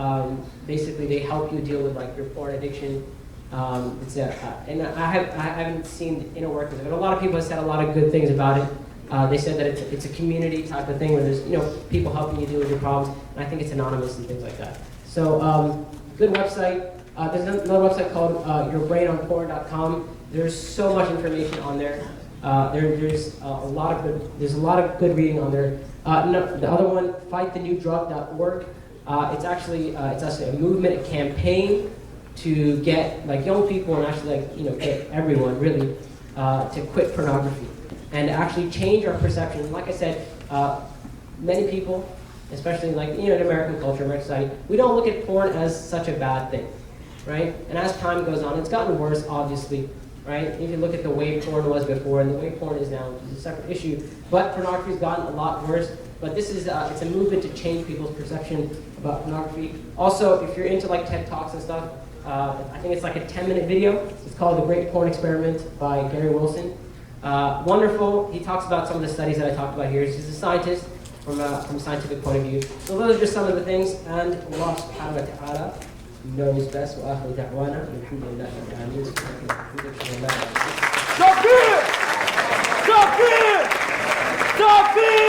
basically they help you deal with like your porn addiction. And I haven't seen the inner workings of it. A lot of people have said a lot of good things about it. They said that it's a community type of thing where there's people helping you deal with your problems, and I think it's anonymous and things like that. So good website. There's another website called yourbrainonporn.com. There's so much information on there. There's a lot of good reading on there. The other one, fightthenewdrug.org. It's actually a movement, a campaign to get like young people and actually get everyone really to quit pornography and actually change our perception. Like I said, many people, especially in American culture, American society, we don't look at porn as such a bad thing, right? And as time goes on, it's gotten worse, obviously, right? If you look at the way porn was before and the way porn is now, which is a separate issue, but pornography's gotten a lot worse. But this is it's a movement to change people's perception about pornography. Also, if you're into like TED Talks and stuff, I think it's like a 10-minute video. It's called The Great Porn Experiment by Gary Wilson. Wonderful. He talks about some of the studies that I talked about here. He's a scientist from a scientific point of view. So those are just some of the things. And Allah subhanahu wa ta'ala knows best. Wa akhiru da'wana alhamdulillahi rabbil alamin. Stop it! Stop it! Stop it!